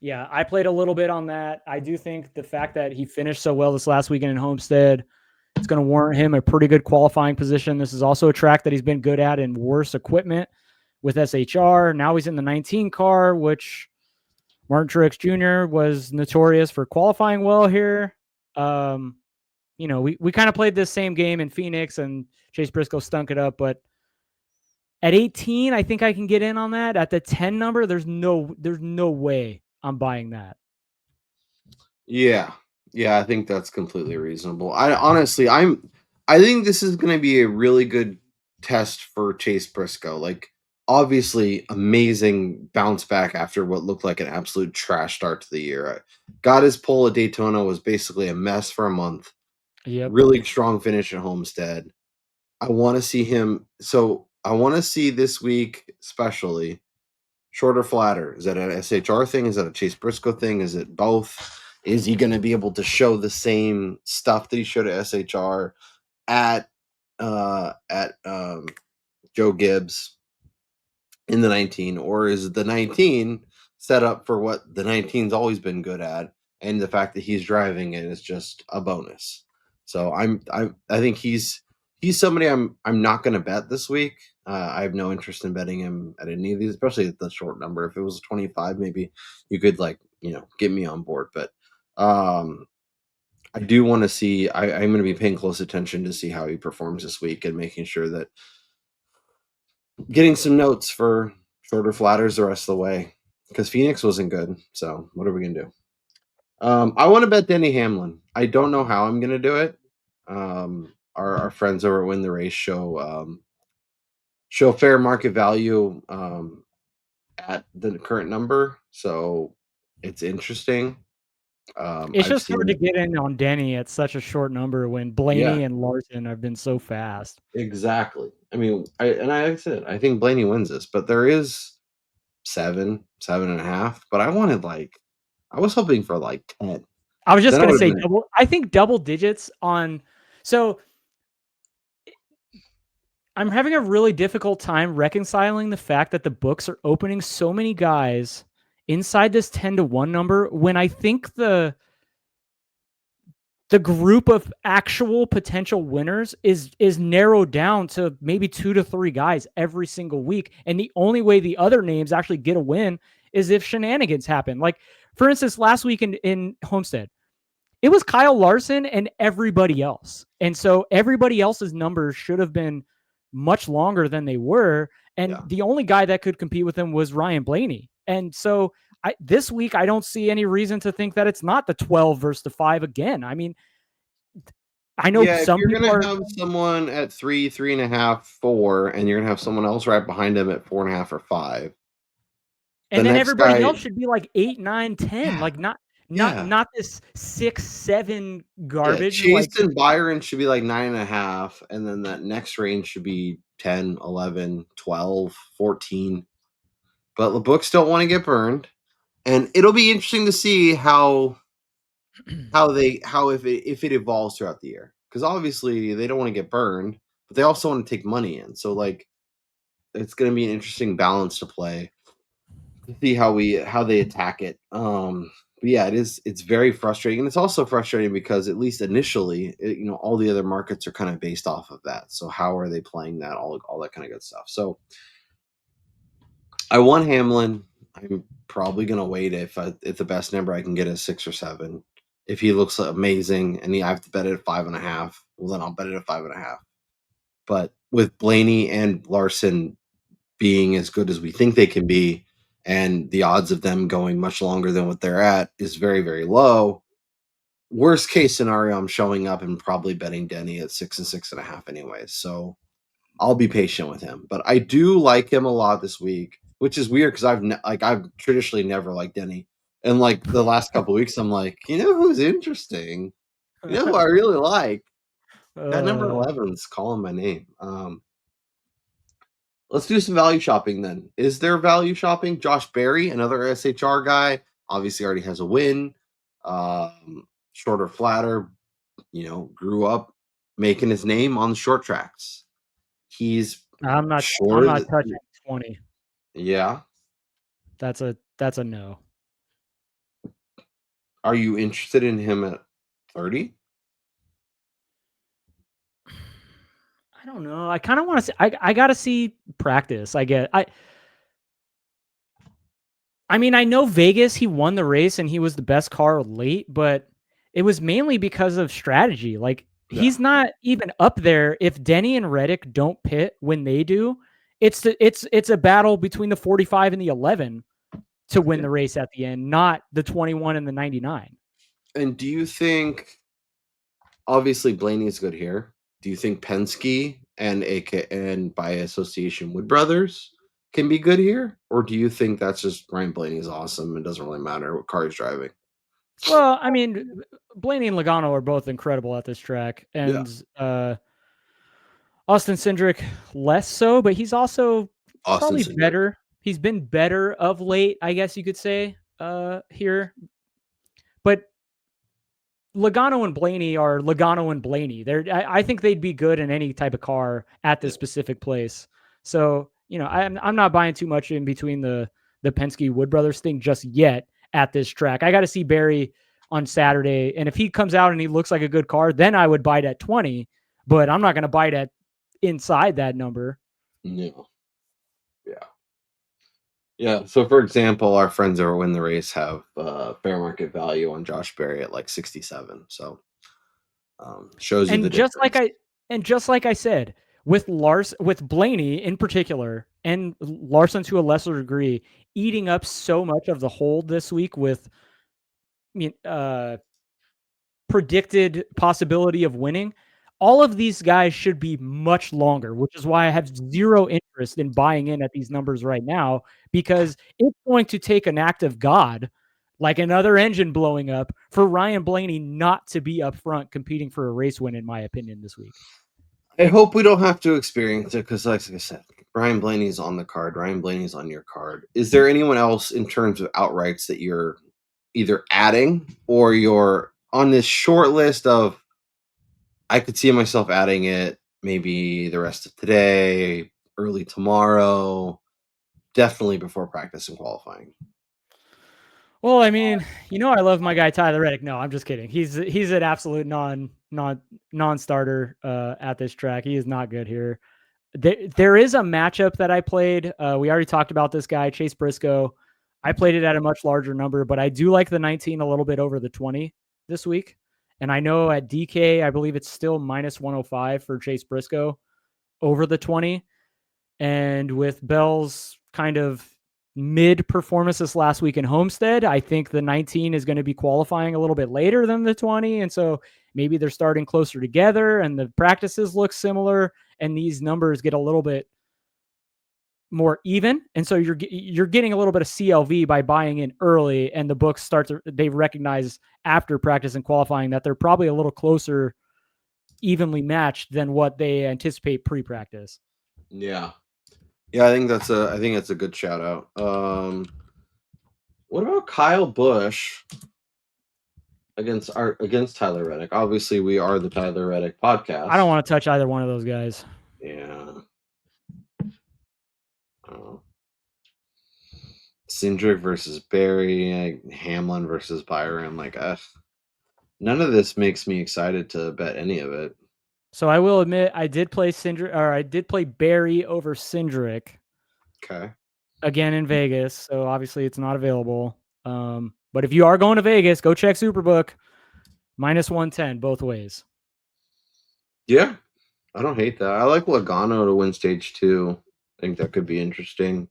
E: yeah, I played a little bit on that. I do think the fact that he finished so well this last weekend in Homestead, it's going to warrant him a pretty good qualifying position. This is also a track that he's been good at in worse equipment with SHR. Now he's in the 19 car, which Martin Truex Jr. was notorious for qualifying well here. We kind of played this same game in Phoenix, and Chase Briscoe stunk it up. But at 18, I think I can get in on that. At the 10 number, there's no way I'm buying that.
D: Yeah, I think that's completely reasonable. I think this is going to be a really good test for Chase Briscoe. Like, obviously, amazing bounce back after what looked like an absolute trash start to the year. Got his pole at Daytona, was basically a mess for a month.
E: Yep.
D: Really strong finish at Homestead. I want to see him. So I want to see this week, especially shorter, flatter. Is that an SHR thing? Is that a Chase Briscoe thing? Is it both? Is he going to be able to show the same stuff that he showed at SHR at Joe Gibbs in the 19, or is the 19 set up for what the 19's always been good at, and the fact that he's driving it is just a bonus? So I think he's somebody I'm not going to bet this week. I have no interest in betting him at any of these, especially at the short number. If it was 25, maybe you could get me on board. But I do want to see. I'm going to be paying close attention to see how he performs this week and making sure that getting some notes for shorter flatters the rest of the way, because Phoenix wasn't good. So what are we going to do? I want to bet Denny Hamlin. I don't know how I'm going to do it. Our friends over at Win the Race show fair market value at the current number, so it's interesting.
E: It's
D: I've
E: just hard to
D: seen
E: get in on Denny at such a short number when Blaney and Larson have been so fast.
D: exactly. I mean, like I said, I think Blaney wins this, but there is 7.5. But I was hoping for like 10.
E: I was just
D: Then I
E: going to
D: would
E: say
D: have been
E: double. I think double digits on. So I'm having a really difficult time reconciling the fact that the books are opening so many guys inside this 10-1 number when I think the group of actual potential winners is narrowed down to maybe 2 to 3 guys every single week. And the only way the other names actually get a win is if shenanigans happen. Like, for instance, last week in Homestead, it was Kyle Larson and everybody else. And so everybody else's numbers should have been much longer than they were. And the only guy that could compete with him was Ryan Blaney. And so this week, I don't see any reason to think that it's not the 12 versus the 5 again. I mean, I know
D: if
E: some
D: you're
E: people
D: gonna have someone at 3, 3.5, 4, and you're gonna have someone else right behind him at 4.5 or 5.
E: and
D: The
E: then
D: next
E: everybody
D: guy,
E: else should be like 8, 9, 10. Like not this 6, 7 garbage.
D: Chase
E: Like,
D: and Byron should be like 9.5, and then that next range should be 10, 11, 12, 14. But the books don't want to get burned, and it'll be interesting to see how if it evolves throughout the year, because obviously they don't want to get burned, but they also want to take money in. So like, it's going to be an interesting balance to play to see how they attack it. But yeah, it's very frustrating, and it's also frustrating because at least initially, all the other markets are kind of based off of that. So how are they playing that, all that kind of good stuff? So I want Hamlin. I'm probably gonna wait if the best number I can get is 6 or 7. If he looks amazing and I have to bet it at 5.5, well then I'll bet it at 5.5. But with Blaney and Larson being as good as we think they can be, and the odds of them going much longer than what they're at is very, very low. Worst case scenario, I'm showing up and probably betting Denny at 6 and 6.5 anyways. So I'll be patient with him. But I do like him a lot this week, which is weird because I've traditionally never liked Denny. And like the last couple of weeks, I'm like, who's interesting? Who I really like? That number 11's calling my name. Let's do some value shopping then. Is there value shopping? Josh Berry, another SHR guy, obviously already has a win. Shorter, flatter, grew up making his name on the short tracks. He's
E: I'm not touching 20.
D: Yeah.
E: That's a no.
D: Are you interested in him at 30?
E: I don't know. I kind of want to see. I got to see practice. I mean, I know Vegas, he won the race and he was the best car late, but it was mainly because of strategy. Like, he's not even up there. If Denny and Reddick don't pit when they do, it's a battle between the 45 and the 11 to win the race at the end, not the 21 and the 99.
D: And do you think, obviously Blaney is good here, do you think Penske and by association Wood Brothers can be good here? Or do you think that's just Ryan Blaney's awesome and doesn't really matter what car he's driving?
E: Well, I mean, Blaney and Logano are both incredible at this track, and Austin Cindric less so, but he's also probably better. He's been better of late, I guess you could say, here. But Logano and Blaney are Logano and Blaney. I think they'd be good in any type of car at this specific place. So, I'm not buying too much in between the Penske Wood Brothers thing just yet at this track. I got to see Barry on Saturday, and if he comes out and he looks like a good car, then I would bite at 20. But I'm not going to bite at inside that number.
D: No. Yeah. So, for example, our friends over Win the Race have fair market value on Josh Berry at like 67. So, shows you the difference.
E: Just like I said, with Blaney in particular, and Larson to a lesser degree, eating up so much of the hold this week with predicted possibility of winning. All of these guys should be much longer, which is why I have zero interest in buying in at these numbers right now, because it's going to take an act of God, like another engine blowing up, for Ryan Blaney not to be up front competing for a race win, in my opinion, this week.
D: I hope we don't have to experience it because, like I said, Ryan Blaney's on the card. Ryan Blaney's on your card. Is there anyone else in terms of outrights that you're either adding or you're on this short list of, I could see myself adding it maybe the rest of today, early tomorrow, definitely before practice and qualifying?
E: Well, I mean, I love my guy Tyler Reddick. No, I'm just kidding. He's an absolute non-starter at this track. He is not good here. There is a matchup that I played. We already talked about this guy, Chase Briscoe. I played it at a much larger number, but I do like the 19 a little bit over the 20 this week. And I know at DK, I believe it's still minus 105 for Chase Briscoe over the 20. And with Bell's kind of mid performance this last week in Homestead, I think the 19 is going to be qualifying a little bit later than the 20. And so maybe they're starting closer together and the practices look similar and these numbers get a little bit more even. And so you're getting a little bit of CLV by buying in early, and the books they recognize after practice and qualifying that they're probably a little closer, evenly matched than what they anticipate pre-practice.
D: Yeah. I think that's a good shout out. What about Kyle Busch against Tyler Reddick? Obviously, we are the Tyler Reddick podcast.
E: I don't want to touch either one of those guys.
D: Yeah. Cindric versus Barry, Hamlin versus Byron. None of this makes me excited to bet any of it.
E: So I will admit I did play Barry over Cindric.
D: Okay.
E: Again in Vegas, so obviously it's not available. But if you are going to Vegas, go check Superbook. Minus 110 both ways.
D: Yeah, I don't hate that. I like Logano to win stage 2. I think that could be interesting.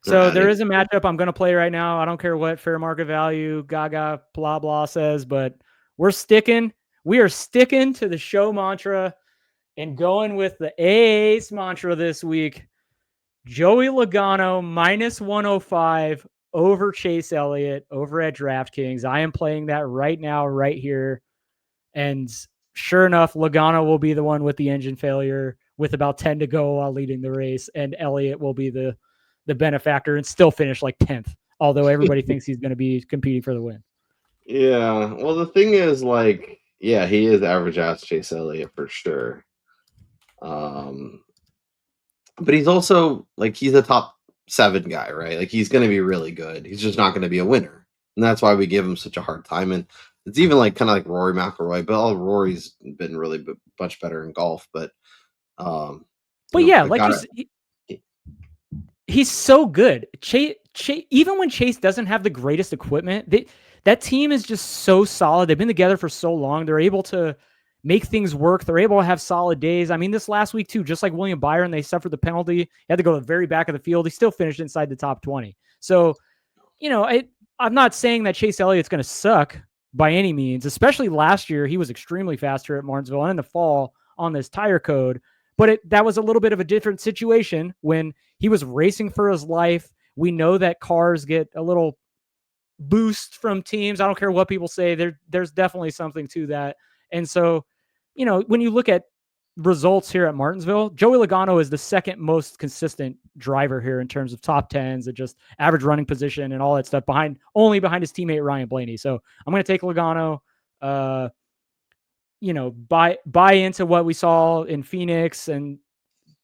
E: So there is a matchup I'm going to play right now. I don't care what fair market value, Gaga, blah, blah says, but we are sticking to the show mantra and going with the Ace mantra this week. Joey Logano minus 105 over Chase Elliott over at DraftKings. I am playing that right now, right here. And sure enough, Logano will be the one with the engine failure with about 10 to go while leading the race. And Elliott will be the benefactor and still finish like 10th, although everybody thinks he's going to be competing for the win.
D: Yeah. Well, the thing is, Yeah, he is average ass Chase Elliott for sure. But he's also like he's a top 7 guy, right? Like he's going to be really good. He's just not going to be a winner, and that's why we give him such a hard time. And it's even like kind of like Rory McIlroy, but Rory's been really much better in golf. But
E: yeah,
D: the
E: like
D: guy,
E: he's so good. Chase, even when Chase doesn't have the greatest equipment, that team is just so solid. They've been together for so long. They're able to make things work. They're able to have solid days. I mean, this last week too, just like William Byron, they suffered the penalty. He had to go to the very back of the field. He still finished inside the top 20. So, I'm not saying that Chase Elliott's going to suck by any means, especially last year. He was extremely fast here at Martinsville and in the fall on this tire code. But that was a little bit of a different situation when he was racing for his life. We know that cars get a little boost from teams. I don't care what people say. There's definitely something to that. And so, when you look at results here at Martinsville, Joey Logano is the second most consistent driver here in terms of top 10s and just average running position and all that stuff only behind his teammate Ryan Blaney. So I'm going to take Logano, buy into what we saw in Phoenix and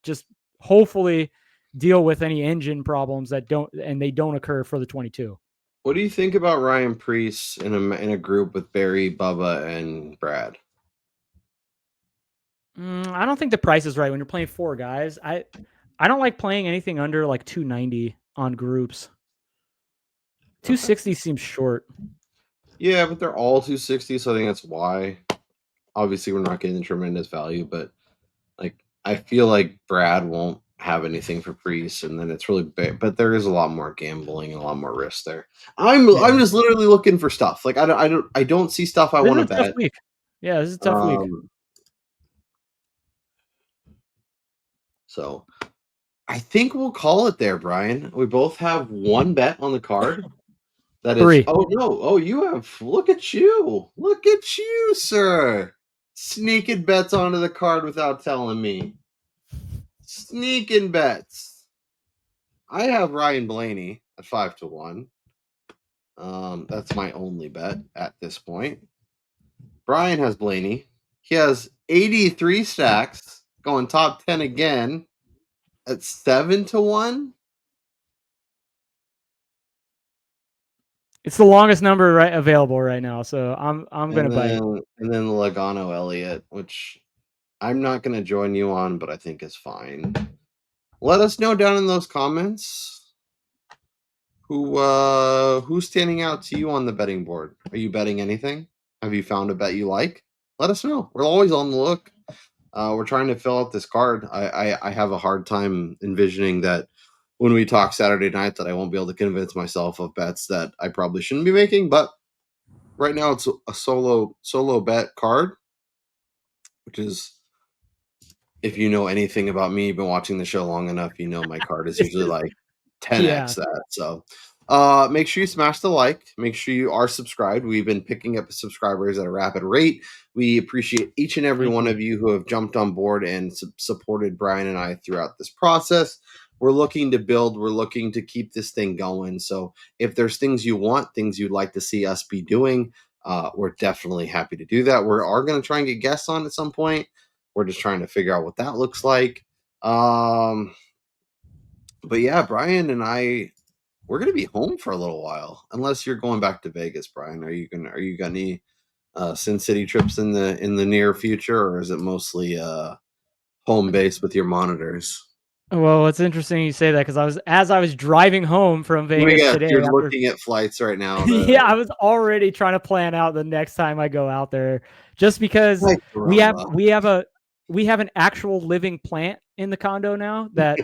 E: just hopefully deal with any engine problems that don't occur for the 22.
D: what do you think about Ryan Preece in a group with Barry, Bubba, and Brad?
E: I don't think the price is right when you're playing 4 guys. I don't like playing anything under like 290 on groups. 260 seems short.
D: Yeah, but they're all 260, so I think that's why. Obviously, we're not getting the tremendous value, but like I feel like Brad won't have anything for Priest, and then it's really big. But there is a lot more gambling and a lot more risk there. I'm just literally looking for stuff. Like I don't see stuff I want to bet.
E: Week. Yeah, this is a tough week.
D: So I think we'll call it there, Brian. We both have one bet on the card. That is
E: 3.
D: Oh no. Oh, you have look at you, sir. Sneaking bets onto the card without telling me. Sneaking bets. I have Ryan Blaney at 5-1. That's my only bet at this point. Brian has Blaney. He has 83 stacks, going top 10 again at 7-1.
E: It's the longest number available right now, so I'm gonna bite.
D: And then Logano Elliott, which I'm not gonna join you on, but I think is fine. Let us know down in those comments who's standing out to you on the betting board. Are you betting anything? Have you found a bet you like? Let us know. We're always on the look. We're trying to fill out this card. I have a hard time envisioning that when we talk Saturday night that I won't be able to convince myself of bets that I probably shouldn't be making. But right now it's a solo bet card, which is, if you know anything about me, you've been watching the show long enough, you know my card is usually like 10x that. So make sure you smash the like. Make sure you are subscribed. We've been picking up subscribers at a rapid rate. We appreciate each and every one of you who have jumped on board and supported Brian and I throughout this process. We're looking to build. We're looking to keep this thing going. So if there's things you want, things you'd like to see us be doing, we're definitely happy to do that. We are going to try and get guests on at some point. We're just trying to figure out what that looks like. But yeah, Brian and I, we're gonna be home for a little while, unless you're going back to Vegas, Brian. Are you got any Sin City trips in the near future, or is it mostly home base with your monitors?
E: Well, it's interesting you say that because as I was driving home from Vegas today,
D: you're looking at flights right now.
E: Yeah, I was already trying to plan out the next time I go out there, just because we have an actual living plant in the condo now that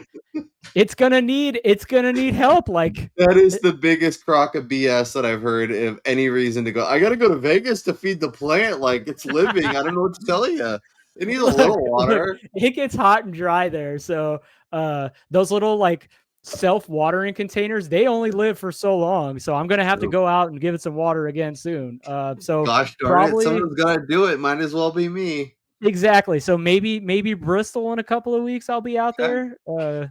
E: it's gonna need help. Like
D: that is the biggest crock of BS that I've heard of any reason to go. I got to go to Vegas to feed the plant. Like it's living. I don't know what to tell you. It needs a little water.
E: It gets hot and dry there, so those little like self-watering containers, they only live for so long. So I'm gonna have to go out and give it some water again soon. So
D: gosh darn it, someone's gotta do it. Might as well be me.
E: Exactly. So maybe Bristol in a couple of weeks I'll be out there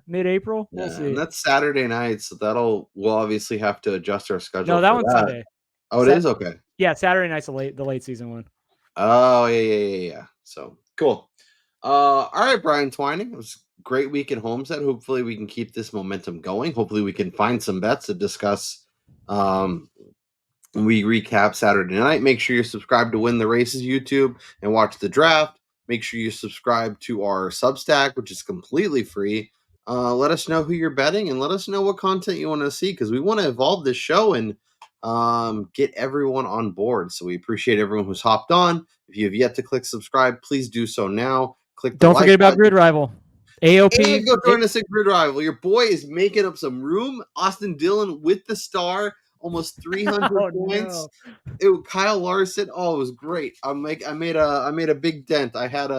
E: mid-April. We'll see.
D: And that's Saturday night, so we'll obviously have to adjust our schedule.
E: No, that one's Sunday.
D: Oh, it is? Okay.
E: Yeah, Saturday night's the late season one.
D: Oh, yeah. So cool. All right, Brian Twining. It was a great week at Homestead. Hopefully, we can keep this momentum going. Hopefully, we can find some bets to discuss. When we recap Saturday night. Make sure you're subscribed to Win the Races YouTube and watch the draft. Make sure you subscribe to our Substack, which is completely free. Let us know who you're betting and let us know what content you want to see because we want to evolve this show and get everyone on board. So we appreciate everyone who's hopped on. If you have yet to click subscribe, please do so now. Click the
E: Don't
D: like
E: forget about
D: button.
E: Grid Rival. AOP.
D: And go join us at Grid Rival. Your boy is making up some room. Austin Dillon with the star, almost 300 points.
E: No.
D: Kyle Larson. Oh, it was great. I made a big dent. I had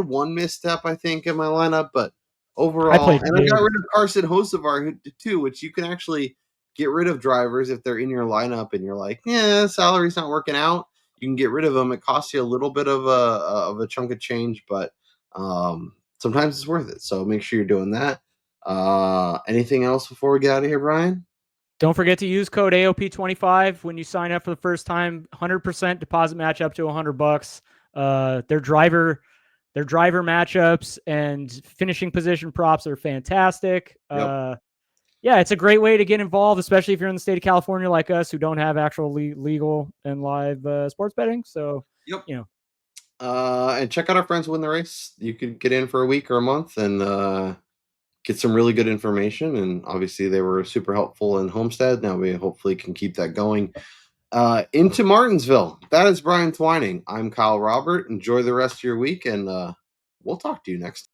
D: one misstep, I think, in my lineup, but overall, and I got rid of Carson Hocevar too, which you can actually get rid of drivers if they're in your lineup and you're like, yeah, salary's not working out. You can get rid of them. It costs you a little bit of a chunk of change, but sometimes it's worth it. So make sure you're doing that. Anything else before we get out of here, Brian?
E: Don't forget to use code AOP25 when you sign up for the first time. 100% deposit match up to $100. Their driver matchups and finishing position props are fantastic.
D: Yep.
E: Yeah, it's a great way to get involved, especially if you're in the state of California like us who don't have actual legal and live sports betting. So,
D: yep.
E: You know.
D: And check out our friends Win the Race. You could get in for a week or a month and get some really good information. And obviously, they were super helpful in Homestead. Now we hopefully can keep that going into Martinsville. That is Brian Twining. I'm Kyle Robert. Enjoy the rest of your week, and we'll talk to you next time.